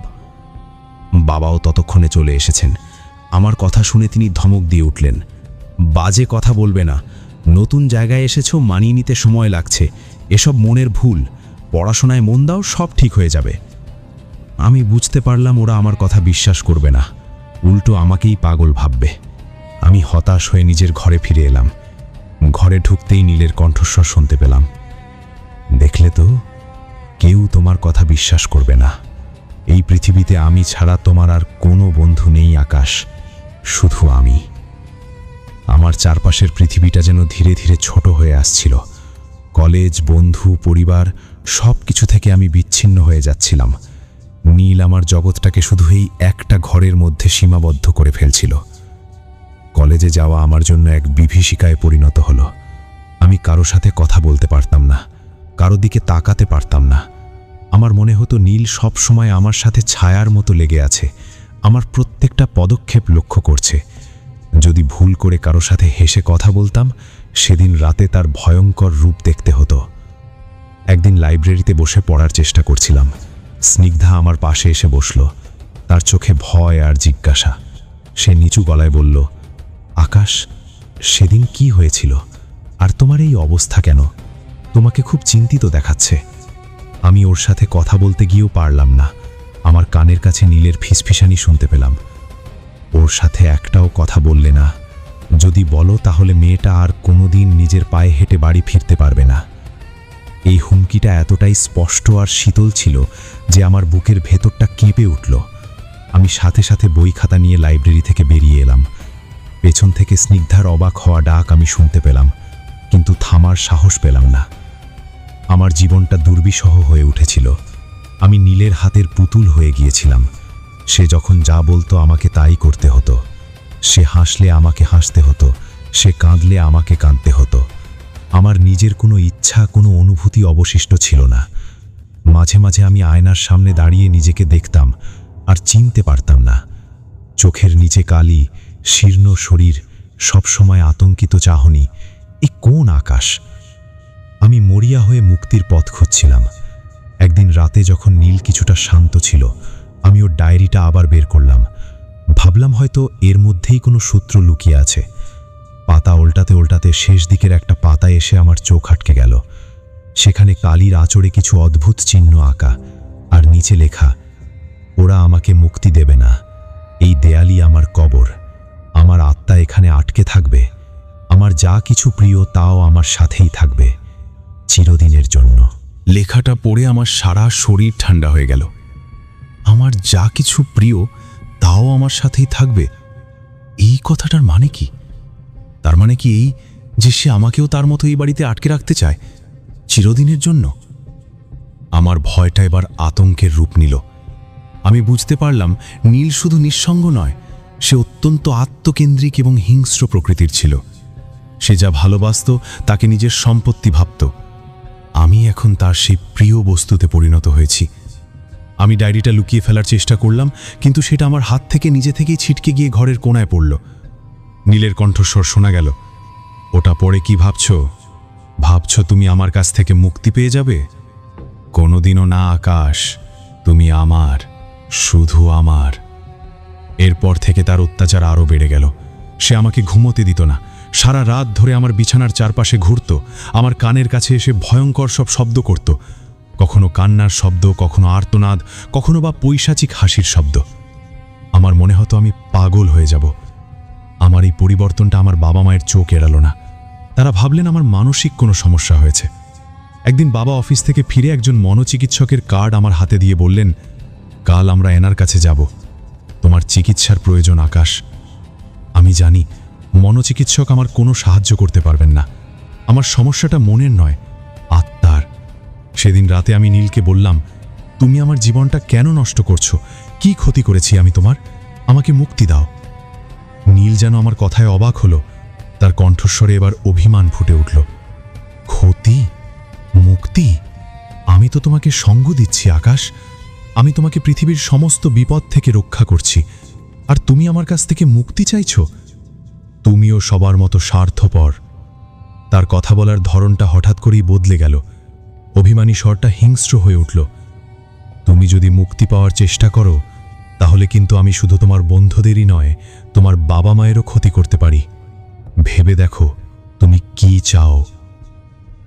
বাবাও ততক্ষণে চলে এসেছেন। আমার কথা শুনে তিনি ধমক দিয়ে উঠলেন, বাজে কথা বলবে না। নতুন জায়গায় এসেছো, মানিয়ে নিতে সময় লাগছে। এসব মনের ভুল। পড়াশোনায় মন দাও, সব ঠিক হয়ে যাবে। আমি বুঝতে পারলাম ওরা আমার কথা বিশ্বাস করবে না, উল্টো আমাকেই পাগল ভাববে। আমি হতাশ হয়ে নিজের ঘরে ফিরে এলাম। ঘরে ঢুকতেই নীলের কণ্ঠস্বর শুনতে পেলাম, দেখলে তো, কেউ তোমার কথা বিশ্বাস করবে না। এই পৃথিবীতে আমি ছাড়া তোমার আর কোনো বন্ধু নেই আকাশ, শুধু আমি। আমার চারপাশের পৃথিবীটা যেন ধীরে ধীরে ছোট হয়ে আসছিল। কলেজ, বন্ধু, পরিবার সব কিছু থেকে আমি বিচ্ছিন্ন হয়ে যাচ্ছিলাম। নীল আমার জগৎটাকে শুধু এই একটা ঘরের মধ্যে সীমাবদ্ধ করে ফেলছিল। কলেজে যাওয়া আমার জন্য এক বিভীষিকায় পরিণত হলো। আমি কারো সাথে কথা বলতে পারতাম না, কারো দিকে তাকাতে পারতাম না। আমার মনে হতো নীল সব সময় আমার সাথে ছায়ার মতো লেগে আছে, আমার প্রত্যেকটা পদক্ষেপ লক্ষ্য করছে। যদি ভুল করে কারো সাথে হেসে কথা বলতাম, সেদিন রাতে তার ভয়ঙ্কর রূপ দেখতে হতো। একদিন লাইব্রেরিতে বসে পড়ার চেষ্টা করছিলাম। স্নিগ্ধা আমার পাশে এসে বসল, তার চোখে ভয় আর জিজ্ঞাসা। সে নিচু গলায় বলল, আকাশ, সেদিন কি হয়েছিল, আর তোমার এই অবস্থা কেন? তোমাকে খুব চিন্তিত দেখাচ্ছে। আমি ওর সাথে কথা বলতে গিয়েও পারলাম না। আমার কানের কাছে নীলের ফিসফিসানি শুনতে পেলাম। ওর সাথে একটাও কথা বললে না। যদি বলো তাহলে মেয়েটা আর কোনোদিন নিজের পায়ে হেঁটে বাড়ি ফিরতে পারবে না। এই হুমকিটা এতটাই স্পষ্ট আর শীতল ছিল যে আমার বুকের ভেতরটা কেঁপে উঠল। আমি সাথে সাথে বই খাতা নিয়ে লাইব্রেরি থেকে বেরিয়ে এলাম। পেছন থেকে স্নিগ্ধার অবাক হওয়া ডাক আমি শুনতে পেলাম, কিন্তু থামার সাহস পেলাম না। আমার জীবনটা দুর্বিষহ হয়ে উঠেছিল। আমি নীলের হাতের পুতুল হয়ে গিয়েছিলাম। সে যখন যা বলতো আমাকে তাই করতে হতো। সে হাসলে আমাকে হাসতে হতো, সে কাঁদলে আমাকে কাঁদতে হতো। আমার নিজের কোনো ইচ্ছা, কোনো অনুভূতি অবশিষ্ট ছিল না। মাঝে মাঝে আমি আয়নার সামনে দাঁড়িয়ে নিজেকে দেখতাম আর চিনতে পারতাম না। চোখের নিচে কালি, শীর্ণ শরীর, সবসময় আতঙ্কিত চাহনি। এ কোন আকাশ? আমি মরিয়া হয়ে মুক্তির পথ খুঁজছিলাম। একদিন রাতে যখন নীল কিছুটা শান্ত ছিল, আমি ওর ডায়েরিটা আবার বের করলাম। ভাবলাম হয়তো এর মধ্যেই কোনো সূত্র লুকিয়ে আছে। পাতা উল্টাতে উল্টাতে শেষ দিকের একটা পাতায় এসে আমার চোখ আটকে গেল। সেখানে কালির আঁচড়ে কিছু অদ্ভুত চিহ্ন আঁকা, আর নিচে লেখা, ওরা আমাকে মুক্তি দেবে না, এই দেয়ালই আমার কবর। আমার আত্মা এখানে আটকে থাকবে। আমার যা কিছু প্রিয় তাও আমার সাথেই থাকবে, চিরদিনের জন্য। লেখাটা পড়ে আমার সারা শরীর ঠান্ডা হয়ে গেল। আমার যা কিছু প্রিয় তাও আমার সাথেই থাকবে, এই কথাটার মানে কি? তার মানে কি এই যে সে আমাকেও তার মতো এই বাড়িতে আটকে রাখতে চায় চিরদিনের জন্য? আমার ভয়টা এবার আতঙ্কের রূপ নিল। আমি বুঝতে পারলাম নীল শুধু নিঃসঙ্গ নয়, সে অত্যন্ত আত্মকেন্দ্রিক এবং হিংস্র প্রকৃতির ছিল। সে যা ভালোবাসত তাকে নিজের সম্পত্তি ভাবত। আমি এখন তার সেই প্রিয় বস্তুতে পরিণত হয়েছি। আমি ডায়েরিটা লুকিয়ে ফেলার চেষ্টা করলাম, কিন্তু সেটা আমার হাত থেকে নিজে থেকেই ছিটকে গিয়ে ঘরের কোণায় পড়ল। নীলের কণ্ঠস্বর শোনা গেল, ওটা পড়ে কি ভাবছো? ভাবছো তুমি আমার কাছ থেকে মুক্তি পেয়ে যাবে? কোনোদিনও না আকাশ, তুমি আমার, শুধু আমার। এরপর থেকে তার অত্যাচার আরও বেড়ে গেল। সে আমাকে ঘুমোতে দিত না। সারা রাত ধরে আমার বিছানার চারপাশে ঘুরত, আমার কানের কাছে এসে ভয়ঙ্কর সব শব্দ করত। কখনো কান্নার শব্দ, কখনো আর্তনাদ, কখনো বা পৈশাচিক হাসির শব্দ। আমার মনে হতো আমি পাগল হয়ে যাব। আমার এই পরিবর্তনটা আমার বাবা মায়ের চোখ এড়ালো না। তারা ভাবলেন আমার মানসিক কোনো সমস্যা হয়েছে। একদিন বাবা অফিস থেকে ফিরে একজন মনোচিকিৎসকের কার্ড আমার হাতে দিয়ে বললেন, কাল আমরা এনার কাছে যাব, তোমার চিকিৎসার প্রয়োজন আকাশ। আমি জানি মনোচিকিৎসক আমার কোনো সাহায্য করতে পারবেন না। আমার সমস্যাটা মনের নয়, আত্মার। সেদিন রাতে আমি নীলকে বললাম, তুমি আমার জীবনটা কেন নষ্ট করছো? কি ক্ষতি করেছি আমি তোমার? আমাকে মুক্তি দাও। নীল যেন আমার কথায় অবাক হলো। তার কণ্ঠস্বরে এবার অভিমান ফুটে উঠল। ক্ষতি? মুক্তি? আমি তো তোমাকে সঙ্গ দিচ্ছি আকাশ। আমি তোমাকে পৃথিবীর সমস্ত বিপদ থেকে রক্ষা করছি, আর তুমি আমার কাছ থেকে মুক্তি চাইছো? তুমিও সবার মতো স্বার্থপর। তার কথা বলার ধরনটা হঠাৎ করেই বদলে গেল। অভিমানী স্বরটা হিংস্র হয়ে উঠল। তুমি যদি মুক্তি পাওয়ার চেষ্টা করো, তাহলে কিন্তু আমি শুধু তোমার বন্ধুদেরই নয়, তোমার বাবা মায়েরও ক্ষতি করতে পারি। ভেবে দেখো তুমি কি চাও।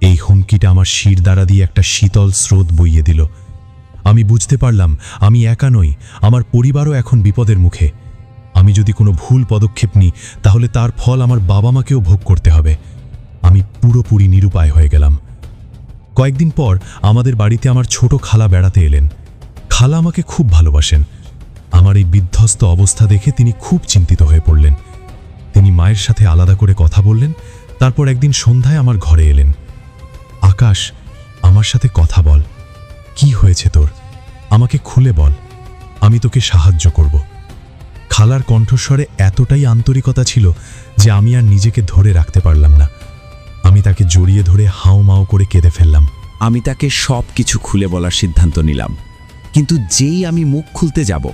এই হুমকিটা আমার শির দ্বারা দিয়ে একটা শীতল স্রোত বইয়ে দিল। আমি বুঝতে পারলাম আমি একা নই, আমার পরিবারও এখন বিপদের মুখে। আমি যদি কোনো ভুল পদক্ষেপ নিই, তাহলে তার ফল আমার বাবা মাকেও ভোগ করতে হবে। আমি পুরোপুরি নিরুপায় হয়ে গেলাম। কয়েকদিন পর আমাদের বাড়িতে আমার ছোট খালা বেড়াতে এলেন। খালা আমাকে খুব ভালোবাসেন। আমার এই বিধ্বস্ত অবস্থা দেখে তিনি খুব চিন্তিত হয়ে পড়লেন। তিনি মায়ের সাথে আলাদা করে কথা বললেন। তারপর একদিন সন্ধ্যায় আমার ঘরে এলেন। আকাশ, আমার সাথে কথা বল। কি হয়েছে তোর? আমাকে খুলে বল, আমি তোকে সাহায্য করব। খালার কণ্ঠস্বরে এতটাই আন্তরিকতা ছিল যে আমি আর নিজেকে ধরে রাখতে পারলাম না। আমি তাকে জড়িয়ে ধরে হাউমাউ করে কেঁদে ফেললাম। আমি তাকে সব কিছু খুলে বলার সিদ্ধান্ত নিলাম, কিন্তু যেই আমি মুখ খুলতে যাব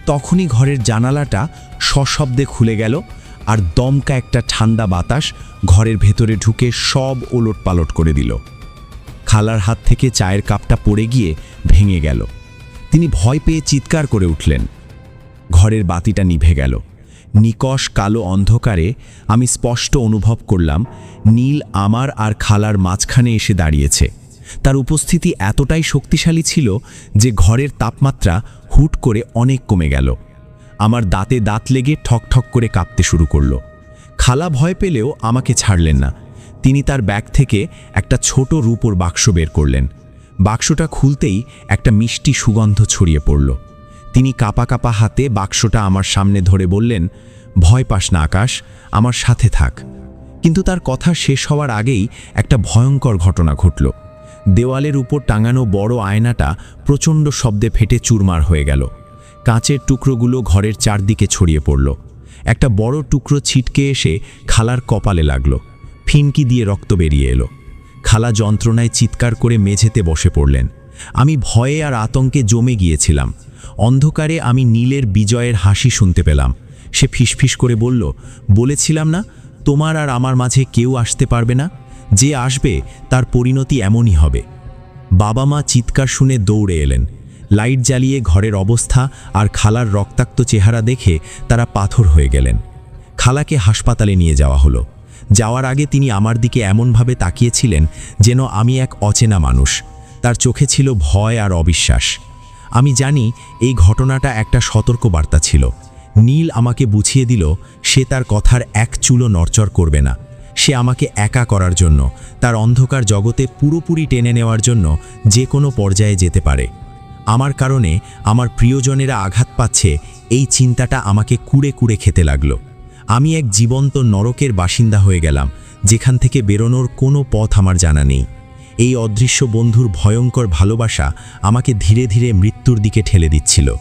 তখনই ঘরের জানালাটা সশব্দে খুলে গেল, আর দমকা একটা ঠান্ডা বাতাস ঘরের ভেতরে ঢুকে সব ওলটপালট করে দিল। খালার হাত থেকে চায়ের কাপটা পড়ে গিয়ে ভেঙে গেল। তিনি ভয় পেয়ে চিৎকার করে উঠলেন। ঘরের বাতিটা নিভে গেল। নিকষ কালো অন্ধকারে আমি স্পষ্ট অনুভব করলাম নীল আমার আর খালার মাঝখানে এসে দাঁড়িয়েছে। তার উপস্থিতি এতটাই শক্তিশালী ছিল যে ঘরের তাপমাত্রা হুট করে অনেক কমে গেল। আমার দাঁতে দাঁত লেগে ঠকঠক করে কাঁপতে শুরু করলো। খালা ভয় পেলেও আমাকে ছাড়লেন না। তিনি তার ব্যাগ থেকে একটা ছোট রূপোর বাক্স বের করলেন। বাক্সটা খুলতেই একটা মিষ্টি সুগন্ধ ছড়িয়ে পড়ল। তিনি কাঁপা কাঁপা হাতে বাক্সটা আমার সামনে ধরে বললেন, ভয় পাস না আকাশ, আমার সাথে থাক। কিন্তু তার কথা শেষ হওয়ার আগেই একটা ভয়ঙ্কর ঘটনা ঘটল। দেওয়ালের উপর টাঙানো বড় আয়নাটা প্রচণ্ড শব্দে ফেটে চুরমার হয়ে গেল। কাঁচের টুকরোগুলো ঘরের চারদিকে ছড়িয়ে পড়ল। একটা বড় টুকরো ছিটকে এসে খালার কপালে লাগলো। ফিনকি দিয়ে রক্ত বেরিয়ে এলো। খালা যন্ত্রণায় চিৎকার করে মেঝেতে বসে পড়লেন। আমি ভয়ে আর আতঙ্কে জমে গিয়েছিলাম। অন্ধকারে আমি নীলের বিজয়ের হাসি শুনতে পেলাম। সে ফিসফিস করে বলল, বলেছিলাম না তোমার আর আমার মাঝে কেউ আসতে পারবে না, যে আসবে তার পরিণতি এমনই হবে। বাবা মা চিৎকার শুনে দৌড়ে এলেন। লাইট জ্বালিয়ে ঘরের অবস্থা আর খালার রক্তাক্ত চেহারা দেখে তারা পাথর হয়ে গেলেন। খালাকে হাসপাতালে নিয়ে যাওয়া হলো। যাওয়ার আগে তিনি আমার দিকে এমনভাবে তাকিয়েছিলেন যেন আমি এক অচেনা মানুষ। তার চোখে ছিল ভয় আর অবিশ্বাস। আমি জানি এই ঘটনাটা একটা সতর্কবার্তা ছিল। নীল আমাকে বুঝিয়ে দিল সে তার কথার এক চুলও নড়চড় করবে না। সে আমাকে একা করার জন্য, তার অন্ধকার জগতে পুরোপুরি টেনে নেওয়ার জন্য যে কোনো পর্যায়ে যেতে পারে। আমার কারণে আমার প্রিয়জনেরা আঘাত পাচ্ছে, এই চিন্তাটা আমাকে কুড়ে কুড়ে খেতে লাগলো। আমি এক জীবন্ত নরকের বাসিন্দা হয়ে গেলাম, যেখান থেকে বেরোনোর কোনো পথ আমার জানা নেই। এই অদৃশ্য বন্ধুর ভয়ঙ্কর ভালোবাসা আমাকে ধীরে ধীরে মৃত্যুর দিকে ঠেলে দিচ্ছিল।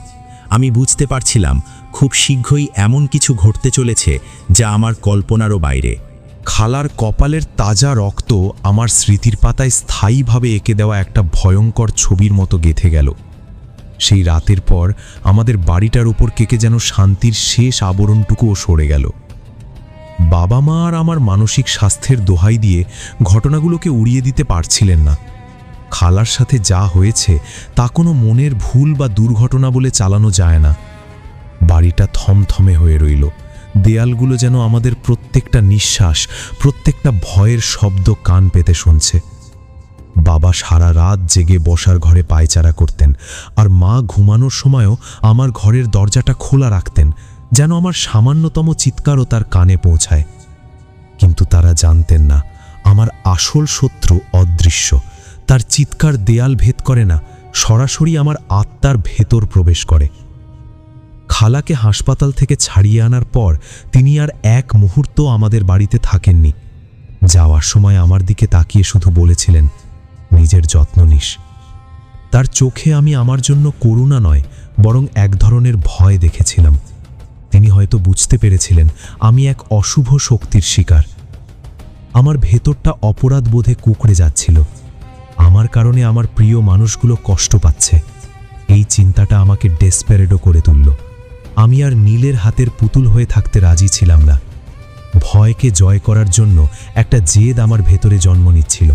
আমি বুঝতে পারছিলাম খুব শীঘ্রই এমন কিছু ঘটতে চলেছে যা আমার কল্পনারও বাইরে। খালার কপালের তাজা রক্ত আমার স্মৃতির পাতায় স্থায়ীভাবে এঁকে দেওয়া একটা ভয়ঙ্কর ছবির মতো গেঁথে গেল। সেই রাতের পর আমাদের বাড়িটার উপর কেকে যেন শান্তির শেষ আবরণটুকুও সরে গেল। বাবা মা আর আমার মানসিক স্বাস্থ্যের দোহাই দিয়ে ঘটনাগুলোকে উড়িয়ে দিতে পারছিলেন না। খালার সাথে যা হয়েছে তা কোনো মনের ভুল বা দুর্ঘটনা বলে চালানো যায় না। বাড়িটা থমথমে হয়ে রইল। দেয়ালগুলো যেন আমাদের প্রত্যেকটা নিঃশ্বাস, প্রত্যেকটা ভয়ের শব্দ কান পেতে শুনছে। বাবা সারা রাত জেগে বসার ঘরে পায়চারা করতেন, আর মা ঘুমানোর সময়ও আমার ঘরের দরজাটা খোলা রাখতেন, যেন আমার সামান্যতম চিৎকারও তার কানে পৌঁছায়। কিন্তু তারা জানতেন না আমার আসল শত্রু অদৃশ্য। তার চিৎকার দেয়াল ভেদ করে না, সরাসরি আমার আত্মার ভেতর প্রবেশ করে। খালাকে হাসপাতাল থেকে ছাড়িয়ে আনার পর তিনি আর এক মুহূর্ত আমাদের বাড়িতে থাকেননি। যাওয়ার সময় আমার দিকে তাকিয়ে শুধু বলেছিলেন, নিজের যত্ন নিস। তার চোখে আমি আমার জন্য করুণা নয়, বরং এক ধরনের ভয় দেখেছিলাম। তিনি হয়তো বুঝতে পেরেছিলেন আমি এক অশুভ শক্তির শিকার। আমার ভেতরটা অপরাধ বোধে কুঁকড়ে যাচ্ছিল। আমার কারণে আমার প্রিয় মানুষগুলো কষ্ট পাচ্ছে। এই চিন্তাটা আমাকে ডেসপেরেডো করে তুলল। আমি আর নীলের হাতের পুতুল হয়ে থাকতে রাজি ছিলাম না। ভয়কে জয় করার জন্য একটা জেদ আমার ভেতরে জন্ম নিচ্ছিল।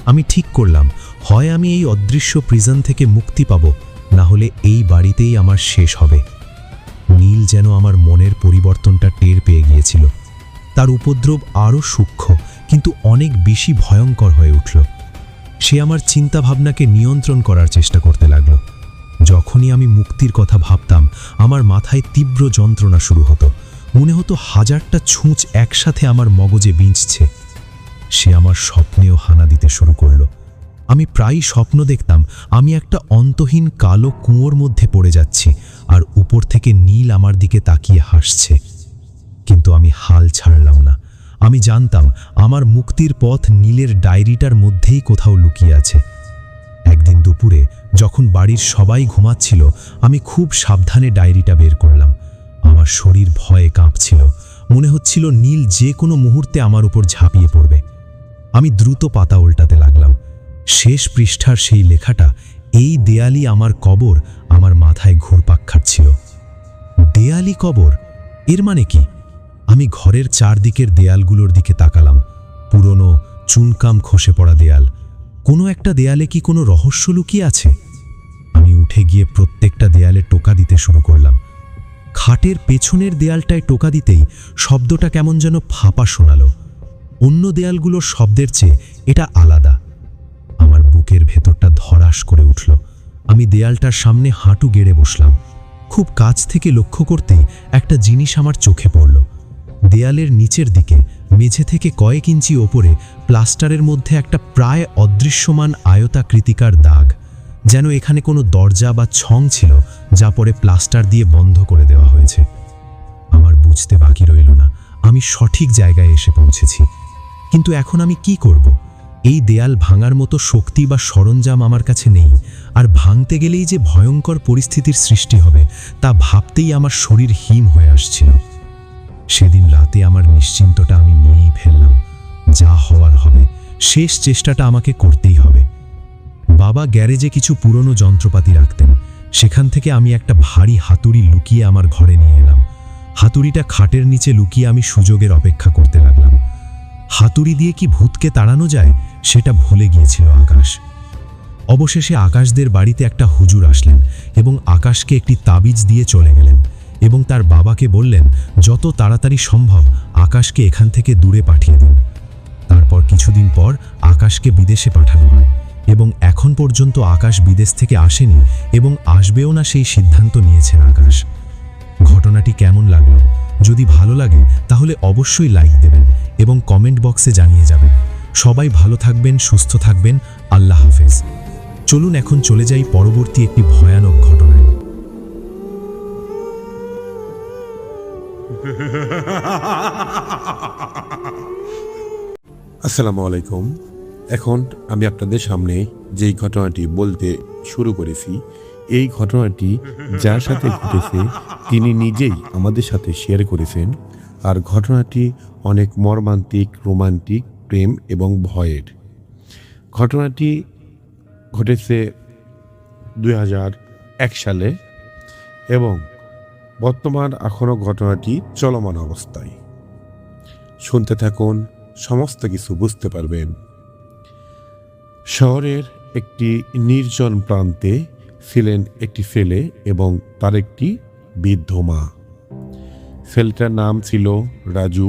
আমি ঠিক করলাম, হয় আমি এই অদৃশ্য প্রিজন থেকে মুক্তি পাব, না হলে এই বাড়িতেই আমার শেষ হবে। নীল যেন আমার মনের পরিবর্তনটা টের পেয়ে গিয়েছিল। তার উপদ্রব আরও সূক্ষ্ম কিন্তু অনেক বেশি ভয়ঙ্কর হয়ে উঠল। সে আমার চিন্তাভাবনাকে নিয়ন্ত্রণ করার চেষ্টা করতে লাগল। যখনই আমি মুক্তির কথা ভাবতাম, আমার মাথায় তীব্র যন্ত্রণা শুরু হতো। মনে হতো হাজারটা ছুঁচ একসাথে আমার মগজে বিঁচছে। সে আমার স্বপ্নেও হানা দিতে শুরু করল। আমি প্রায়ই স্বপ্ন দেখতাম আমি একটা অন্তহীন কালো কুয়োর মধ্যে পড়ে যাচ্ছি, আর উপর থেকে নীল আমার দিকে তাকিয়ে হাসছে। কিন্তু আমি হাল ছাড়লাম না। আমি জানতাম আমার মুক্তির পথ নীলের ডায়েরিটার মধ্যেই কোথাও লুকিয়ে আছে। একদিন দুপুরে যখন বাড়ির সবাই ঘুমাচ্ছিল, আমি খুব সাবধানে ডায়েরিটা বের করলাম। আমার শরীর ভয়ে কাঁপছিল। মনে হচ্ছিল নীল যে কোনো মুহূর্তে আমার উপর ঝাঁপিয়ে পড়বে। আমি দ্রুত পাতা উল্টাতে লাগলাম। শেষ পৃষ্ঠার সেই লেখাটা, এই দেয়ালই আমার কবর, আমার মাথায় ঘুরপাক খাচ্ছিল। দেয়ালি কবর, এর মানে কি? আমি ঘরের চারদিকের দেয়ালগুলোর দিকে তাকালাম। পুরনো চুনকাম খসে পড়া দেয়াল। কোনো একটা দেয়ালে কি কোনো রহস্য লুকিয়ে আছে? আমি উঠে গিয়ে প্রত্যেকটা দেয়ালে টোকা দিতে শুরু করলাম। খাটের পেছনের দেয়ালটায় টোকা দিতেই শব্দটা কেমন যেন ফাঁপা শোনালো। অন্য দেয়ালগুলোর শব্দের চেয়ে এটা আলাদা। আমার বুকের ভেতরটা ধড়াস করে উঠল। আমি দেয়ালটার সামনে হাঁটু গেড়ে বসলাম। খুব কাছ থেকে লক্ষ্য করতেই একটা জিনিস আমার চোখে পড়ল। দেয়ালের নিচের দিকে মেঝে থেকে কয়েক ইঞ্চি ওপরে প্লাস্টারের মধ্যে একটা প্রায় অদৃশ্যমান আয়তাকৃতিকার দাগ, যেন এখানে কোনো দরজা বা ছং ছিল যা পরে প্লাস্টার দিয়ে বন্ধ করে দেওয়া হয়েছে। আমার বুঝতে বাকি রইল না আমি সঠিক জায়গায় এসে পৌঁছেছি। কিন্তু এখন আমি কি করব? এই দেয়াল ভাঙার মতো শক্তি বা সরঞ্জাম আমার কাছে নেই, আর ভাঙতে গেলেই যে ভয়ঙ্কর পরিস্থিতির সৃষ্টি হবে তা ভাবতেই আমার শরীর হিম হয়ে আসছিল। সেদিন রাতে আমার নিশ্চিন্তটা আমি নিয়েই ফেললাম। যা হওয়ার হবে, শেষ চেষ্টাটা আমাকে করতেই হবে। বাবা গ্যারেজে কিছু পুরনো যন্ত্রপাতি রাখতেন। সেখান থেকে আমি একটা ভারী হাতুড়ি লুকিয়ে আমার ঘরে নিয়ে এলাম। হাতুড়িটা খাটের নিচে লুকিয়ে আমি সুযোগের অপেক্ষা করতে লাগলাম। হাতুড়ি দিয়ে কি ভূতকে তাড়ানো যায় সেটা ভুলে গিয়েছিল আকাশ। অবশেষে আকাশদের বাড়িতে একটা হুজুর আসলেন এবং আকাশকে একটি তাবিজ দিয়ে চলে গেলেন এবং তার বাবাকে বললেন যত তাড়াতাড়ি সম্ভব আকাশকে এখান থেকে দূরে পাঠিয়ে দিন। তারপর কিছুদিন পর আকাশকে বিদেশে পাঠানো হয় এবং এখন পর্যন্ত আকাশ বিদেশ থেকে আসেনি এবং আসবেও না, সেই সিদ্ধান্ত নিয়েছেন আকাশ। ঘটনাটি কেমন লাগলো? যদি ভালো লাগে তাহলে অবশ্যই লাইক দেবেন এবং কমেন্ট বক্সে জানিয়ে যাবেন। সবাই ভালো থাকবেন, সুস্থ থাকবেন। আল্লাহ হাফেজ। চলুন এখন চলে যাই পরবর্তী একটি ভয়ানক ঘটনায়। আসসালামু আলাইকুম। এখন আমি আপনাদের সামনে যেই ঘটনাটি বলতে শুরু করেছি, এই ঘটনাটি যার সাথে ঘটেছে তিনি নিজেই আমাদের সাথে শেয়ার করেছেন। আর ঘটনাটি অনেক মর্মান্তিক, রোমান্টিক, প্রেম এবং ভয়ের। ঘটনাটি ঘটেছে 2001 সালে এবং বর্তমান এখনও ঘটনাটি চলমান অবস্থায়। শুনতে থাকুন, সমস্ত কিছু বুঝতে পারবেন। শহরের একটি নির্জন প্রান্তে ছিলেন একটি ছেলে এবং তার একটি বৃদ্ধ মা। ছেলেটার নাম ছিল রাজু।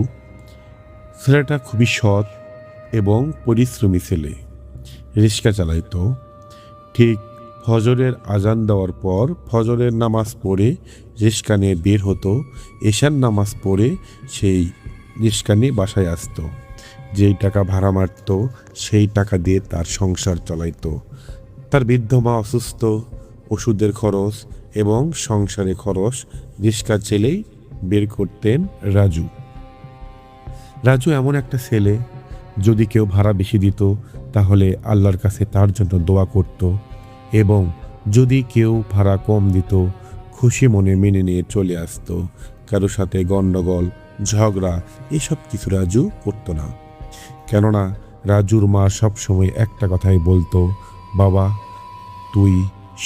ছেলেটা খুবই সৎ এবং পরিশ্রমী ছেলে। রিক্সা চালাইতো। ঠিক ফজরের আজান দেওয়ার পর ফজরের নামাজ পড়ে রিক্সা নিয়ে বের হতো। এশার নামাজ পড়ে সেই রিক্সা নিয়ে বাসায় আসতো। যেই টাকা ভাড়া মারত সেই টাকা দিয়ে তার সংসার চালাইতো। তার বৃদ্ধ মা অসুস্থ, ওষুধের খরচ এবং সংসারে খরচ রিক্সা ছেলেই বের করতেন রাজু। রাজু এমন একটা ছেলে, যদি কেউ ভাড়া বেশি দিত তাহলে আল্লাহর কাছে তার জন্য দোয়া করত, এবং যদি কেউ ভাড়া কম দিত খুশি মনে মেনে নিয়ে চলে আসতো। কারোর সাথে গণ্ডগোল, ঝগড়া এসব কিছু রাজু করতো না। কেননা রাজুর মা সবসময় একটা কথাই বলতো, বাবা তুই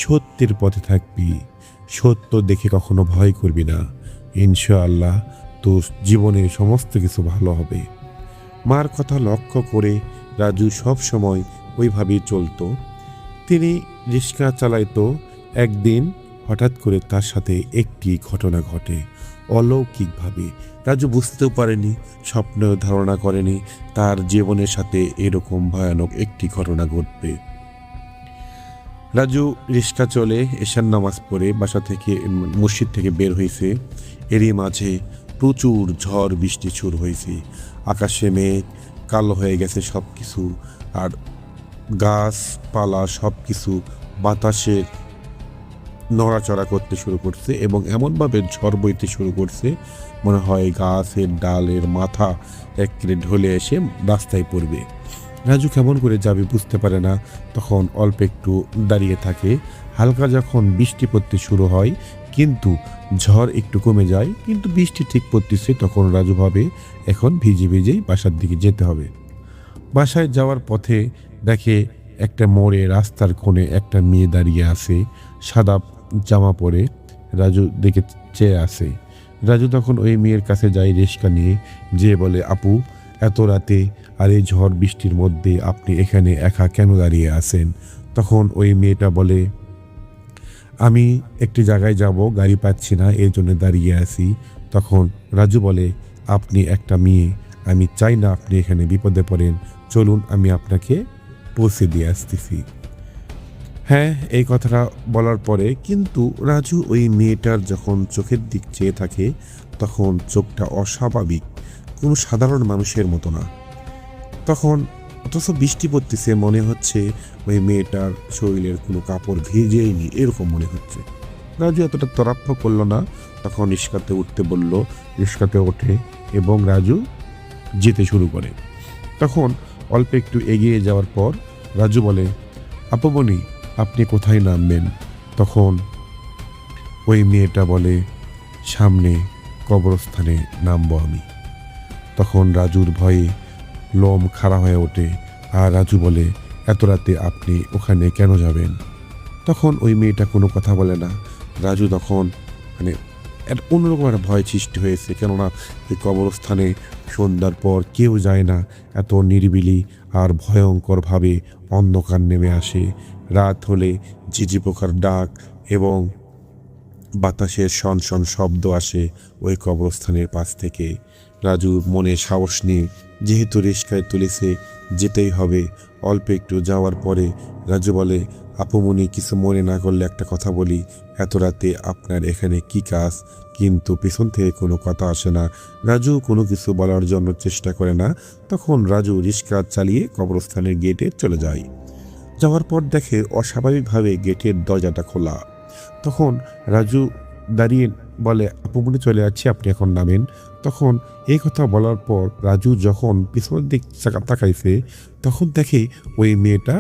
সত্যের পথে থাকবি, সত্য দেখে কখনো ভয় করবি না, ইনশাআল্লাহ তোর জীবনে সমস্ত কিছু ভালো হবে। মার কথা লক্ষ্য করে রাজু সব সময় ওইভাবেই চলতো। তিনি রিক্সা চালাইতো। একদিন হঠাৎ করে তার সাথে একটি ঘটনা ঘটে অলৌকিকভাবে। রাজু বুঝতেও পারেনি, স্বপ্নেও ধারণা করেনি তার জীবনের সাথে এরকম ভয়ানক একটি ঘটনা ঘটবে। রাজু রিক্সা চলে এশার নামাজ পড়ে বাসা থেকে, মসজিদ থেকে বের হয়েছে। এরই মাঝে প্রচুর ঝড় বৃষ্টি শুরু হয়েছে। আকাশে মেঘ, কালো হয়ে গেছে সব কিছু, আর গাছপালা সব কিছু বাতাসে নড়াচড়া করতে শুরু করছে এবং এমনভাবে ঝড় বইতে শুরু করছে মনে হয় গাছের ডালের মাথা একেবারে ঢলে এসে রাস্তায় পড়বে। রাজু কেমন করে যাবে বুঝতে পারে না। তখন অল্প একটু দাঁড়িয়ে থাকে। হালকা যখন বৃষ্টি পড়তে শুরু হয় কিন্তু ঝড় একটু কমে যায়, কিন্তু বৃষ্টি ঠিক পড়তেছে, তখন রাজু ভাবে এখন ভিজে ভিজেই বাসার দিকে যেতে হবে। বাসায় যাওয়ার পথে দেখে একটা মোড়ে রাস্তার কোণে একটা মেয়ে দাঁড়িয়ে আছে, সাদা জামা পরে রাজু দেখে চেয়ে আছে। রাজু তখন ওই মেয়ের কাছে যায় রিস্কা নিয়ে, যেয়ে বলে, আপু, এত রাতে আর এই ঝড় বৃষ্টির মধ্যে আপনি এখানে একা কেন দাঁড়িয়ে আছেন? তখন ওই মেয়েটা বলে, আমি একটি জায়গায় যাব, গাড়ি পাচ্ছি না, এই জন্য দাঁড়িয়ে আছি। তখন রাজু বলে, আপনি একটা মেয়ে, আমি চাই না আপনি এখানে বিপদে পড়েন, চলুন আমি আপনাকে পৌঁছে দিয়ে আসতেছি। হ্যাঁ, এই কথাটা বলার পরে কিন্তু রাজু ওই মেয়েটার যখন চোখের দিক চেয়ে থাকে তখন চোখটা অস্বাভাবিক, কোনো সাধারণ মানুষের মতো না। তখন অথচ বৃষ্টি পড়তেছে, মনে হচ্ছে ওই মেয়েটার শরীরের কোনো কাপড় ভিজেইনি, এরকম মনে হচ্ছে। রাজু এতটা তরাপ্প করলো না, তখন রিস্কাতে উঠতে বলল। রিস্কাতে ওঠে এবং রাজু যেতে শুরু করে। তখন অল্প একটু এগিয়ে যাওয়ার পর রাজু বলে, আপুমনি, আপনি কোথায় নামবেন? তখন ওই মেয়েটা বলে, সামনে কবরস্থানে নামবো আমি। তখন রাজুর ভয়ে লোম খাড়া হয়ে ওঠে, আর রাজু বলে, এত রাতে আপনি ওখানে কেন যাবেন? তখন ওই মেয়েটা কোনো কথা বলে না। রাজু তখন অন্যরকম একটা ভয় সৃষ্টি হয়েছে, কেননা এই কবরস্থানে সন্ধ্যার পর কেউ যায় না, এত নিরিবিলি আর ভয়ঙ্করভাবে অন্ধকার নেমে আসে। রাত হলে ঝিঝি পোকার ডাক এবং বাতাসের শনশন শব্দ আসে ওই কবরস্থানের পাশ থেকে। রাজু মনে সাহস নিয়ে যেহেতু রিস্কায় তুলেছে, যেতেই হবে। অল্প একটু যাওয়ার পরে রাজু বলে, আপুমনি, কিছু মনে না করলে একটা কথা বলি, এত রাতে আপনার এখানে কি কাজ? কিন্তু পিছন থেকে কোনো কথা আসে না। রাজু কোনো কিছু বলার জন্য চেষ্টা করে না। তখন রাজু রিস্কা চালিয়ে কবরস্থানের গেটে চলে যায়। যাওয়ার পর দেখে অস্বাভাবিকভাবে গেটের দরজাটা খোলা। তখন রাজু দাঁড়িয়ে বলে, আপুমনি, চলে যাচ্ছি, আপনি এখন নামেন। তখন এই কথা বলার পর রাজু যখন পিছনের দিক তাকাইছে তখন দেখে ওই মেয়েটা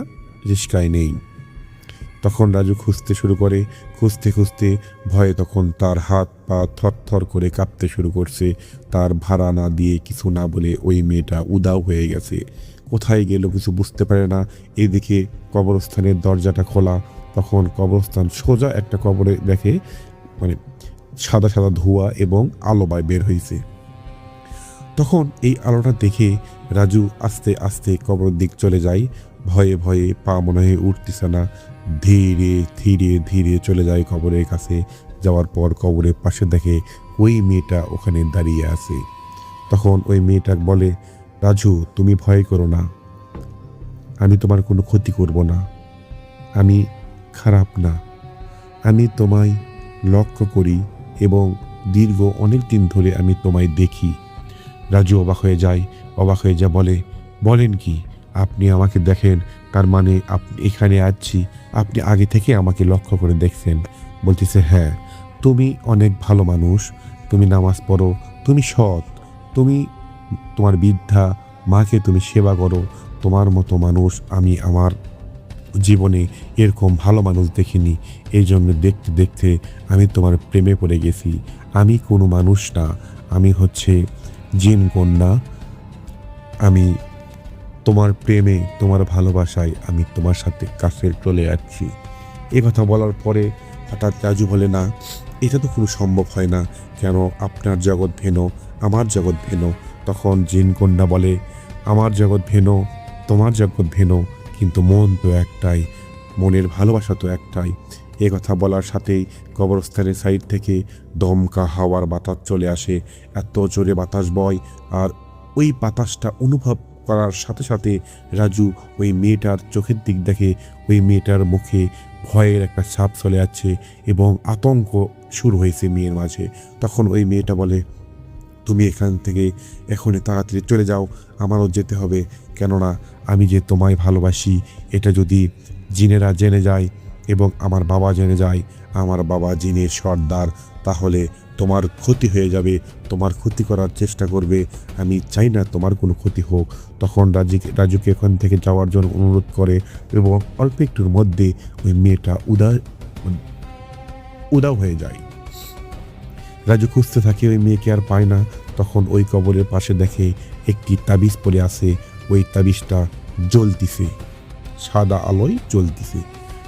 রিস্কায় নেই। তখন রাজু খুঁজতে শুরু করে, খুঁজতে খুঁজতে ভয়ে তখন তার হাত পা থরথর করে কাঁপতে শুরু করছে। তার ভাড়া না দিয়ে, কিছু না বলে ওই মেয়েটা উধাও হয়ে গেছে, কোথায় গেল কিছু বুঝতে পারে না। এদিকে কবরস্থানের দরজাটা খোলা। তখন কবরস্থান সোজা একটা কবরে দেখে সাদা সাদা ধোঁয়া এবং আলো বের হয়েছে। তখন এই আলোটা দেখে রাজু আস্তে আস্তে কবরের দিক চলে যায়। ভয়ে ভয়ে পা মনে হয়ে উঠতেছে না, ধীরে ধীরে ধীরে চলে যায় কবরের কাছে। যাওয়ার পর কবরের পাশে দেখে ওই মেয়েটা ওখানে দাঁড়িয়ে আছে। তখন ওই মেয়েটা বলে, রাজু, তুমি ভয় করো না, আমি তোমার কোনো ক্ষতি করব না, আমি খারাপ না, আমি তোমায় লক্ষ্য করি এবং দীর্ঘ অনেক দিন ধরে আমি তোমায় দেখি। রাজু অবাক হয়ে যায়, বলে, বলেন কি, আপনি আমাকে দেখেন? তার মানে আপনি এখানে আছি, আপনি আগে থেকে আমাকে লক্ষ্য করে দেখছেন? বলতেছে, হ্যাঁ, তুমি অনেক ভালো মানুষ, তুমি নামাজ পড়ো, তুমি সৎ, তুমি তোমার বৃদ্ধা মাকে তুমি সেবা করো, তোমার মতো মানুষ আমি আমার জীবনে এরকম ভালো মানুষ দেখিনি। এই জন্য দেখতে দেখতে আমি তোমার প্রেমে পড়ে গেছি। আমি কোনো মানুষ না, আমি হচ্ছে জিন কন্যা। আমি তোমার প্রেমে, তোমার ভালোবাসায় আমি তোমার সাথে কাছে চলে যাচ্ছি। এ কথা বলার পরে হঠাৎ রাজু বলে, না, এটা তো কোনো সম্ভব হয় না, কেন আপনার জগৎ ভিন্ন, আমার জগৎ ভিন্ন। তখন জিন কন্যা বলে, আমার জগৎ ভিন্ন, তোমার জগৎ ভিন্ন, কিন্তু মন তো একটাই, মনের ভালোবাসা তো একটাই। এ কথা বলার সাথেই কবরস্থানের সাইড থেকে দমকা হাওয়ার বাতাস চলে আসে। এত জোরে বাতাস বয়, আর ওই বাতাসটা অনুভব করার সাথে সাথে রাজু ওই মেয়েটার চোখের দিক দেখে। ওই মেয়েটার মুখে ভয়ের একটা ছাপ চলে যাচ্ছে এবং আতঙ্ক শুরু হয়েছে মেয়ের মাঝে। তখন ওই মেয়েটা বলে, তুমি এখান থেকে এখনই তাড়াতাড়ি চলে যাও, আমারও যেতে হবে, কেননা আমি যে তোমায় ভালোবাসি এটা যদি জিনেরা জেনে যায় এবং আমার বাবা জেনে যায়, আমার বাবা জিনের সর্দার, তাহলে তোমার ক্ষতি হয়ে যাবে, তোমার ক্ষতি করার চেষ্টা করবে, আমি চাই না তোমার কোনো ক্ষতি হোক। তখন রাজুকে এখান থেকে যাওয়ার জন্য অনুরোধ করে এবং অল্প একটুর মধ্যে ওই মেয়েটা উদাও হয়ে যায়। রাজু খুঁজতে থাকে, ওই মেয়েকে আর পায় না। তখন ওই কবরের পাশে দেখে একটি তাবিজ পড়ে আছে, ওই তাবিজটা জ্বলতিছে। সাদা আলোয় জ্বলতেছে।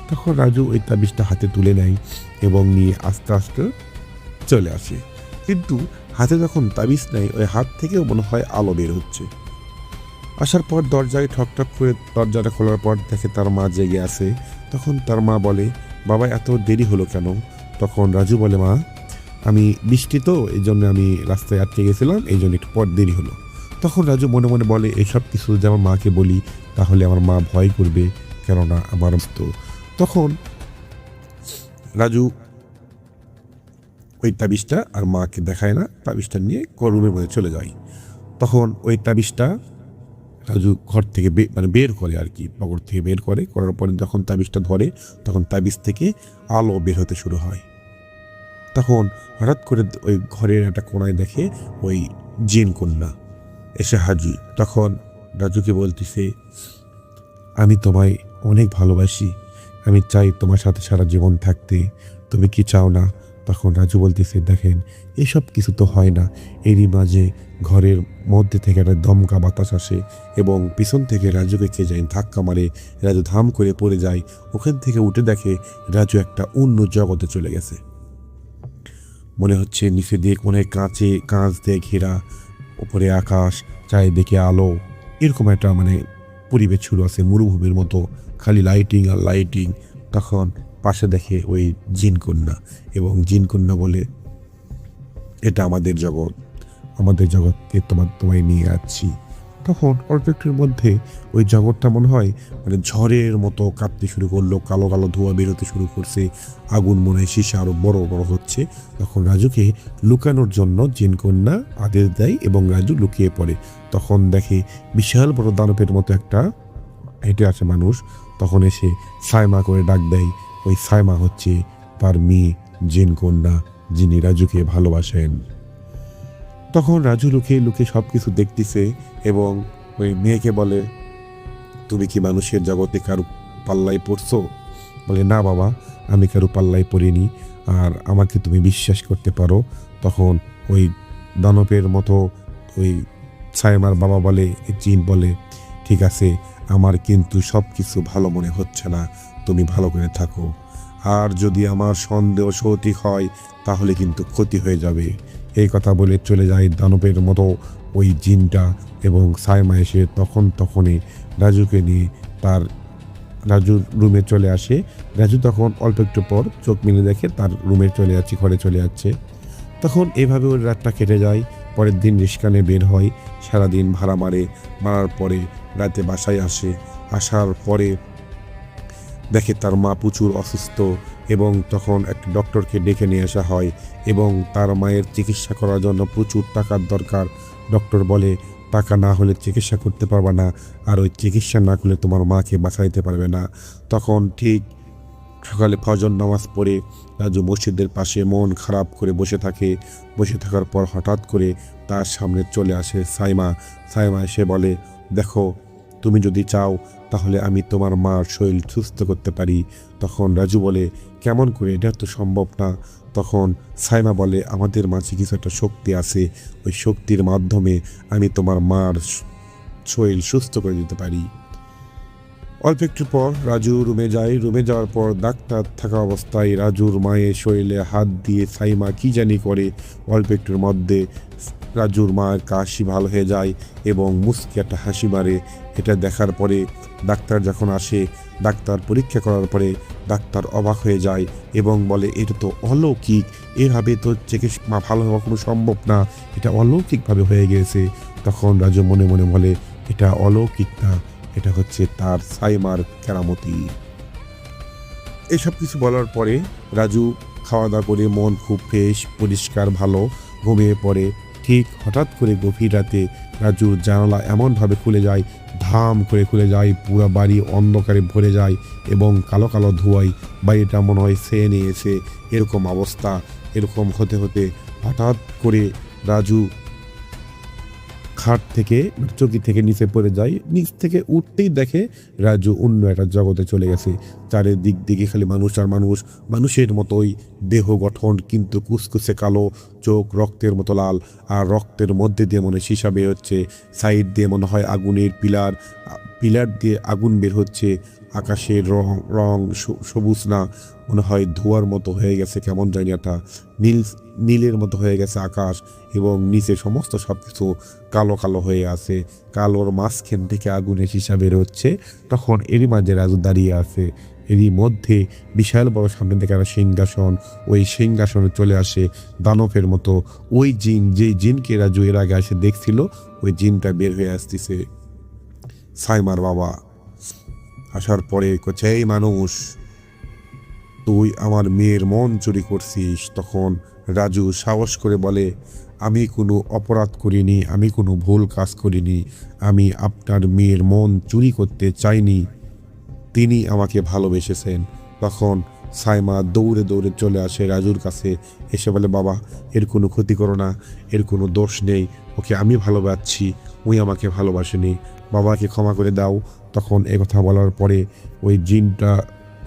তখন রাজু ওই তাবিজটা হাতে তুলে নেয় এবং নিয়ে আস্তে আস্তে চলে আসে। কিন্তু হাতে যখন তাবিজ নেয় ওই হাত থেকেও মনে হয় আলো বের হচ্ছে। আসার পর দরজায় ঠকঠক করে দরজাটা খোলার পর দেখে তার মা জেগে আছে। তখন তার মা বলে, বাবা এত দেরি হলো কেন? তখন রাজু বলে, মা আমি বৃষ্টি তো এই জন্য আমি রাস্তায় আটকে গেছিলাম, এই জন্য একটু পর দেরি হলো। তখন রাজু মনে মনে বলে, এইসব কিছু যদি আমার মাকে বলি তাহলে আমার মা ভয় করবে, কেননা আমার তো। তখন রাজু ওই তাবিজটা আর মাকে দেখায় না, তাবিজটা নিয়ে রুমের মধ্যে চলে যায়। তখন ওই তাবিজটা রাজু ঘর থেকে বের করে আর কি, পকেট থেকে বের করার পরে যখন তাবিজটা ধরে তখন তাবিজ থেকে আলো বের হতে শুরু হয়। তখন হঠাৎ করে ওই ঘরের একটা কোণায় দেখে ওই জিন কন্যা এসে হাজির। তখন রাজুকে বলতেছে, আমি তোমায় অনেক ভালোবাসি, আমি চাই তোমার সাথে সারা জীবন থাকতে, তুমি কি চাও না? তখন রাজু বলতেছে, দেখেন এসব কিছু তো হয় না। এরই মাঝে ঘরের মধ্যে থেকে একটা দমকা বাতাস আসে এবং পিছন থেকে রাজুকে কে যায় ধাক্কা মারে। রাজু ধাম করে পড়ে যায়। ওখান থেকে উঠে দেখে রাজু একটা অন্য জগতে চলে গেছে। মনে হচ্ছে নিচে দিয়ে অনেক কাঁচ দিয়ে ঘেরা, উপরে আকাশ, চারিদিকে আলো, এরকম একটা পরিবেশ শুরু আছে, মরুভূমির মতো, খালি লাইটিং আর লাইটিং। তখন পাশে দেখে ওই জিনকন্যা এবং জিনকন্যা বলে, এটা আমাদের জগৎকে তোমায় নিয়ে যাচ্ছি। তখন অল্প একটুর মধ্যে ওই জগৎটা মনে হয় ঝড়ের মতো কাঁপতে শুরু করলো, কালো কালো ধোঁয়া বেরোতে শুরু করছে, আগুন মনে হয় শীষে আরো বড় বড় হচ্ছে। তখন রাজুকে লুকানোর জন্য জিনকন্যা আদেশ দেয় এবং রাজু লুকিয়ে পড়ে। তখন দেখে বিশাল বড় দানবের মতো একটা হেঁটে আসে মানুষ। তখন এসে সাইমা করে ডাক দেয়। ওই সাইমা হচ্ছে তার মেয়ে জিনকন্যা, যিনি রাজুকে ভালোবাসেন। তখন রাজু লুকিয়ে লুকিয়ে সব কিছু দেখতেছে এবং ওই মেয়েকে বলে, তুমি কি মানুষের জগতে কারু পাল্লায় পড়ছো? বলে, না বাবা, আমি কারু পাল্লায় পড়িনি, আর আমাকে তুমি বিশ্বাস করতে পারো। তখন ওই দানবের মতো ওই সাইমার বাবা বলে, জিন বলে, ঠিক আছে, আমার কিন্তু সব কিছু ভালো মনে হচ্ছে না, তুমি ভালো করে থাকো, আর যদি আমার সন্দেহ সঠিক হয় তাহলে কিন্তু ক্ষতি হয়ে যাবে। এই কথা বলে চলে যায় দানবের মতো ওই জিনটা এবং সাইমা এসে তখনই রাজুকে নিয়ে রাজুর রুমে চলে আসে। রাজু তখন অল্প একটু পর চোখ মিলে দেখে তার রুমে চলে যাচ্ছে, ঘরে চলে যাচ্ছে। তখন এভাবে ওর রাতটা কেটে যায়। পরের দিন রিস্কানে বের হয়, সারাদিন ভাড়া মারার পরে রাতে বাসায় আসে। আসার পরে দেখে তার মা প্রচুর অসুস্থ এবং তখন একটা ডক্টরকে ডেকে নিয়ে আসা হয় এবং তার মায়ের চিকিৎসা করার জন্য প্রচুর টাকার দরকার। ডক্টর বলে, টাকা না হলে চিকিৎসা করতে পারবে না, আর ওই চিকিৎসা না করলে তোমার মাকে বাঁচাইতে পারবে না। তখন ঠিক সকালে ফজর নামাজ পড়ে রাজু মসজিদের পাশে মন খারাপ করে বসে থাকার পর হঠাৎ করে তার সামনে চলে আসে সাইমা এসে বলে, দেখো, তুমি যদি চাও তাহলে আমি তোমার মার শরীর সুস্থ করতে পারি। তখন রাজু বলে, কেমন করে? এটা তো সম্ভব না। তখন সাইমা বলে, আমাদের মাঝে কিছু একটা শক্তি আছে, ওই শক্তির মাধ্যমে আমি তোমার মার শরীর সুস্থ করে দিতে পারি। অল্প একটু পর রাজু রুমে যাওয়ার পর ডাক্তার থাকা অবস্থায় রাজুর মায়ের শরীরে হাত দিয়ে সাইমা কি জানি করে। অল্প একটুর মধ্যে রাজুর মায়ের কাশি ভালো হয়ে যায় এবং মুচকি একটা হাসি মারে। এটা দেখার পরে ডাক্তার যখন আসে, ডাক্তার পরীক্ষা করার পরে ডাক্তার অবাক হয়ে যায় এবং বলে, এটা তো অলৌকিক, এভাবে তো চিকিৎসা ভালো হওয়া কোনো সম্ভব না, এটা অলৌকিকভাবে হয়ে গিয়েছে। তখন রাজু মনে মনে বলে, এটা অলৌকিক না, এটা হচ্ছে তার সাইমার কেরামতি। এসব কিছু বলার পরে রাজু খাওয়া দাওয়া করে মন খুব ফ্রেশ, পরিষ্কার, ভালো ঘুমিয়ে পড়ে। ঠিক হঠাৎ করে গভীর রাতে রাজুর জানালা এমনভাবে খুলে যায়, ধাম করে খুলে যায়, পুরো বাড়ি অন্ধকারে ভরে যায় এবং কালো কালো ধোঁয়ায় বাড়িটা মনে হয় ছেয়ে নিয়েছে। এরকম অবস্থা, এরকম হতে হতে হঠাৎ করে রাজু খাট থেকে চৌকি থেকে নিচে পড়ে যায়। নিচ থেকে উঠতেই দেখে রাজু অন্য একটা জগতে চলে গেছে। চারিদিক দিকে খালি মানুষ আর মানুষ, মানুষের মতোই দেহ গঠন, কিন্তু কুচকুচে কালো, চোখ রক্তের মতো লাল, আর রক্তের মধ্যে দিয়ে মনে সীসা বের হচ্ছে, সাইড দিয়ে মনে হয় আগুনের পিলার, পিলার দিয়ে আগুন বের হচ্ছে, আকাশের রং রং সবুজ না, মনে হয় ধোয়ার মতো হয়ে গেছে, কেমন জানি একটা নীলের মতো হয়ে গেছে আকাশ, এবং নিচে সমস্ত সব কিছু কালো কালো হয়ে আছে। কালোর মাঝখান থেকে আগুনের সীসা বের হচ্ছে। তখন এরই মাঝে রাজু দাঁড়িয়ে আছে। এরই মধ্যে বিশাল বড় সামনে থেকে একটা সিংহাসন, ওই সিংহাসনে চলে আসে দানবের মতো ওই জিন, যেই জিনকে রাজু এর আগে এসে দেখছিল, ওই জিনটা বের হয়ে আসতেছে। সাইমার বাবা আসার পরে কচ্ছে, এই মানুষ, তুই আমার মেয়ের মন চুরি করছিস। তখন রাজু সাহস করে বলে, আমি কোনো অপরাধ করিনি, আমি কোনো ভুল কাজ করিনি, আমি আপনার মেয়ের মন চুরি করতে চাইনি, তিনি আমাকে ভালোবেসেছেন। তখন সাইমা দৌড়ে দৌড়ে চলে আসে রাজুর কাছে, এসে বলে, বাবা এর কোনো ক্ষতি করো না, এর কোনো দোষ নেই, ওকে আমি ভালোবাসছি, ওই আমাকে ভালোবাসেনি, বাবাকে ক্ষমা করে দাও। তখন কথা বলার পরে ওই জিনটা,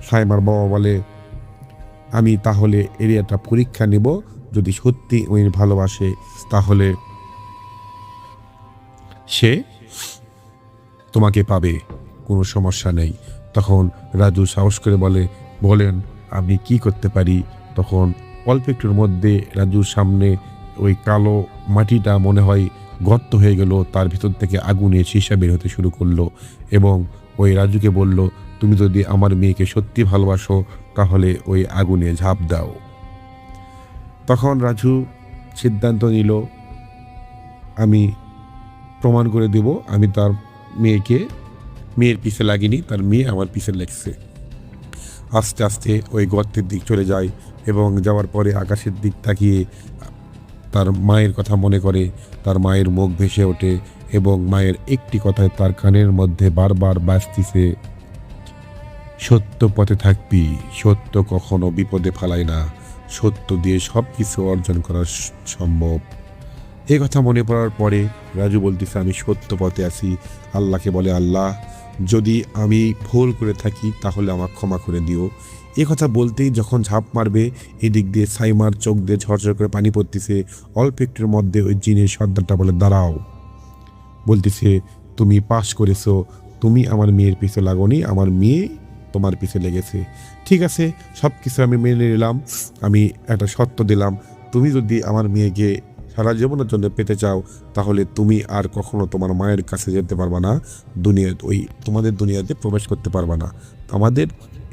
সাইমার বাবা বলে, আমি তাহলে এর একটা পরীক্ষা নেব, যদি সত্যি ওই ভালোবাসে তাহলে সে তোমাকে পাবে, কোনো সমস্যা নেই। তখন রাজু সাহস করে বলেন আমি কি করতে পারি। তখন অল্প একটুর মধ্যে রাজুর সামনে ওই কালো মাটিটা মনে হয় গর্ত হয়ে গেল, তার ভিতর থেকে আগুনের সীসা বের হতে শুরু করলো, এবং ওই রাজুকে বলল, তুমি যদি আমার মেয়েকে সত্যি ভালোবাসো তাহলে ওই আগুনে ঝাঁপ দাও। তখন রাজু সিদ্ধান্ত নিল, আমি প্রমাণ করে দেব আমি তার মেয়ের পিছে লাগিনি, তার মেয়ে আমার পিছে লেগছে। আস্তে আস্তে ওই গর্তের দিক চলে যায়, এবং যাওয়ার পরে আকাশের দিক তাকিয়ে তার মায়ের কথা মনে করে, তার মায়ের মুখ ভেসে ওঠে, এবং মায়ের একটি কথায় তার কানের মধ্যে বারবার বাজতিছে, সত্য পথে থাকবি, সত্য কখনো বিপদে ফেলায় না, সত্য দিয়ে সব কিছু অর্জন করা সম্ভব। এই কথা মনে পড়ার পরে রাজু বলতেছে, আমি সত্য পথে আছি। আল্লাহকে বলে, আল্লাহ যদি আমি ভুল করে থাকি তাহলে আমাকে ক্ষমা করে দিও। এ কথা বলতেই যখন ঝাঁপ মারবে, এদিক দিয়ে সাইমার চোখ দিয়ে ঝরঝর করে পানি পড়তেছে। অল্প একটুর মধ্যে ওই জিনের সর্দারটা বলে, দাঁড়াও, বলতেছে, তুমি পাস করেছো, তুমি আমার মেয়ের পিছে লাগোনি, আমার মেয়ে তোমার পিছে লেগেছে। ঠিক আছে, সব কিছু আমি মেনে নিলাম, আমি একটা শর্ত দিলাম, তুমি যদি আমার মেয়েকে সারা জীবনের জন্য পেতে চাও তাহলে তুমি আর কখনো তোমার মায়ের কাছে যেতে পারবা না, তোমাদের দুনিয়াতে প্রবেশ করতে পারবা না, আমাদের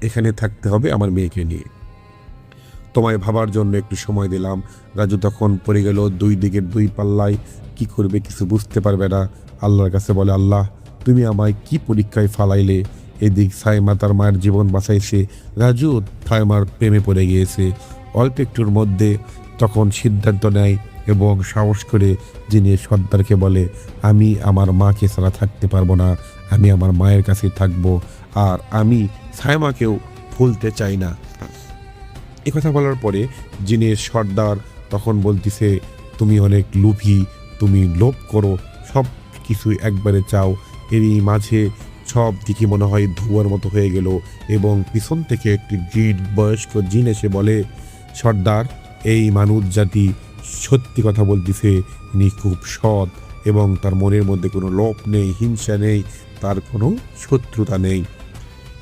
এখানে থাকতে হবে আমার মেয়েকে নিয়ে। তোমায় ভাবার জন্য একটু সময় দিলাম। রাজু তখন পড়ে গেল দুই দিকের দুই পাল্লায়, কি করবে কিছু বুঝতে পারবে না। আল্লাহর কাছে বলে, আল্লাহ তুমি আমায় কি পরীক্ষায় ফালাইলে। এদিক সাইমা তার মায়ের জীবন বাঁচাইছে, রাজু সাইমার প্রেমে পড়ে গিয়েছে। অল্প একটুর মধ্যে তখন সিদ্ধান্ত নেয় এবং সাহস করে জিনের সর্দারকে বলে, আমি আমার মাকে ছাড়া থাকতে পারবো না, আমি আমার মায়ের কাছে থাকবো, আর আমি সাইমাকেও ভুলতে চাই না। কথা বলার পরে জিনের সর্দার তখন বলতেছে, তুমি অনেক লোভী, তুমি লোভ করো, সব কিছু একবারে চাও। এরই মাঝে সব দিকে মনে হয় ধোঁয়ার মতো হয়ে গেল, এবং পিছন থেকে একটি বয়স্ক জিন এসে বলে, সর্দার এই মানুষ জাতি সত্যি কথা বলতেছে, ইনি খুব সৎ এবং তার মনের মধ্যে কোনো লোভ নেই, হিংসা নেই, তার কোনো শত্রুতা নেই।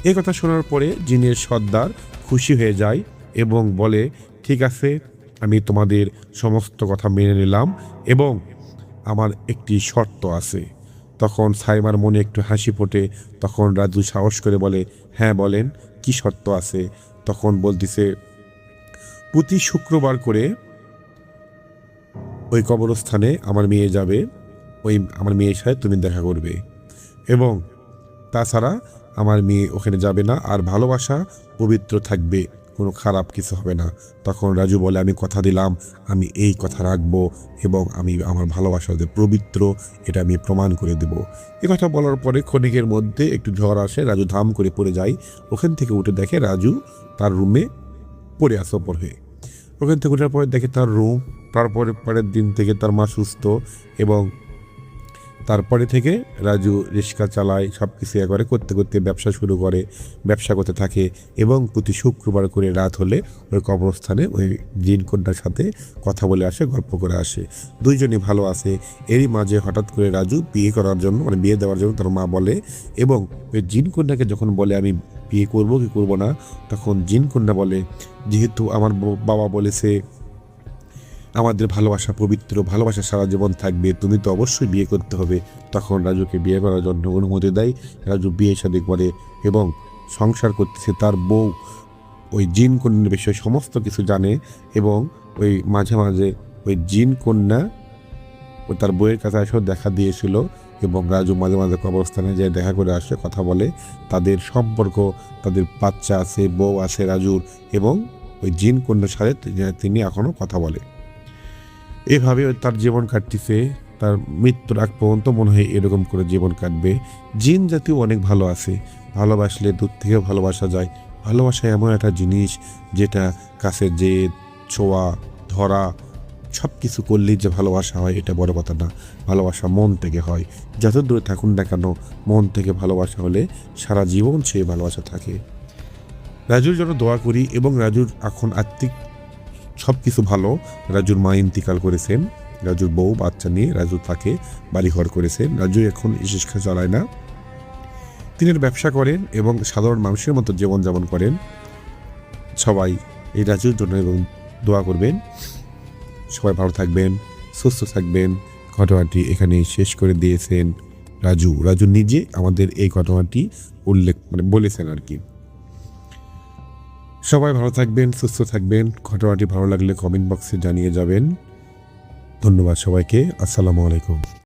এই কথা শোনার পরে জিনের সর্দার খুশি হয়ে যায় এবং বলে, ঠিক আছে, আমি তোমাদের সমস্ত কথা মেনে নিলাম, এবং আমার একটি শর্ত আছে। তখন সাইমার মনে একটু হাসি ফোটে। তখন রাজু সাহস করে বলে, হ্যাঁ বলেন, কি শর্ত আছে। তখন বলতেছে, প্রতি শুক্রবার করে ওই কবরস্থানে আমার মেয়ে যাবে, আমার মেয়ের সাথে তুমি দেখা করবে, এবং তাছাড়া আমার মেয়ে ওখানে যাবে না, আর ভালোবাসা পবিত্র থাকবে, কোনো খারাপ কিছু হবে না। তখন রাজু বলে, আমি কথা দিলাম, আমি এই কথা রাখবো, এবং আমি আমার ভালোবাসা যে পবিত্র এটা আমি প্রমাণ করে দেব। এই কথা বলার পরে ক্ষণিকের মধ্যে একটু ঝড় আসে, রাজু ধাম করে পড়ে যায়। ওখান থেকে উঠে দেখে রাজু তার রুমে পড়ে আসে ওপর হয়ে। ওখান থেকে ওঠার পরে দেখে তার রুম, তারপরে পরের দিন থেকে তার মা সুস্থ, এবং তারপরে থেকে রাজু রিক্সা চালায়, সব কিছু করে করতে করতে ব্যবসা শুরু করে, ব্যবসা করতে থাকে এবং প্রতি শুক্রবার করে রাত হলে ওই কবরস্থানে ওই জিন কন্যার সাথে কথা বলে আসে, গল্প করে আসে। দুইজনই ভালো আছে। এরই মাঝে হঠাৎ করে রাজু বিয়ে করার জন্য মানে বিয়ে দেওয়ার জন্য তার মা বলে, এবং ওই জিন কন্যাকে যখন বলে আমি বিয়ে করবো কি করবো না, তখন জিন কন্যা বলে যেহেতু আমার বাবা বলেছে আমাদের ভালোবাসা পবিত্র, ভালোবাসা সারা জীবন থাকবে, তুমি তো অবশ্যই বিয়ে করতে হবে। তখন রাজুকে বিয়ে করার জন্য অনুমতি দেয়। রাজু বিয়ে শাদী করে এবং সংসার করতেছে। তার বউ ওই জিন কন্যার বিষয়ে সমস্ত কিছু জানে এবং ওই মাঝে মাঝে ওই জিন কন্যা ও তার বইয়ের কাছে এসেও দেখা দিয়েছিল এবং রাজু মাঝে মাঝে কবরস্থানে যায় দেখা করে আসে, কথা বলে। তাদের সম্পর্ক, তাদের বাচ্চা আছে, বউ আছে রাজুর, এবং ওই জিন কন্যার সাথে তিনি এখনও কথা বলে। এভাবে তার জীবন কাটতেছে। তার মৃত্যুর আগ পর্যন্ত মনে হয় এরকম করে জীবন কাটবে। জিন জাতীয় অনেক ভালো আছে, ভালোবাসলে দূর থেকেও ভালোবাসা যায়। ভালোবাসা এমন একটা জিনিস যেটা কাছে যে ছোঁয়া, ধরা, সব কিছু করলেই যে ভালোবাসা হয় এটা বড় কথা না। ভালোবাসা মন থেকে হয়। যত দূরে থাকুন না কেন, মন থেকে ভালোবাসা হলে সারা জীবন সে ভালোবাসা থাকে। রাজুর জন্য দোয়া করি এবং রাজুর এখন আর্থিক সব কিছু ভালো। রাজুর মা ইন্তিকাল করেছেন, রাজুর বউ বাচ্চা নিয়ে রাজু তাকে বাড়িঘর করেছেন। রাজু এখন রিক্সা চালায় না, তিনি ব্যবসা করেন এবং সাধারণ মানুষের মতো জীবনযাপন করেন। সবাই এই রাজুর জন্য এবং দোয়া করবেন। সবাই ভালো থাকবেন, সুস্থ থাকবেন। ঘটনাটি এখানেই শেষ করে দিয়েছেন রাজু নিজে আমাদের এই ঘটনাটি উল্লেখ বলেছেন আর কি। সবাই ভালো থাকবেন, সুস্থ থাকবেন। ঘটনাটি ভালো লাগলে কমেন্ট বক্সে জানিয়ে যাবেন। ধন্যবাদ সবাইকে। আসসালামু আলাইকুম।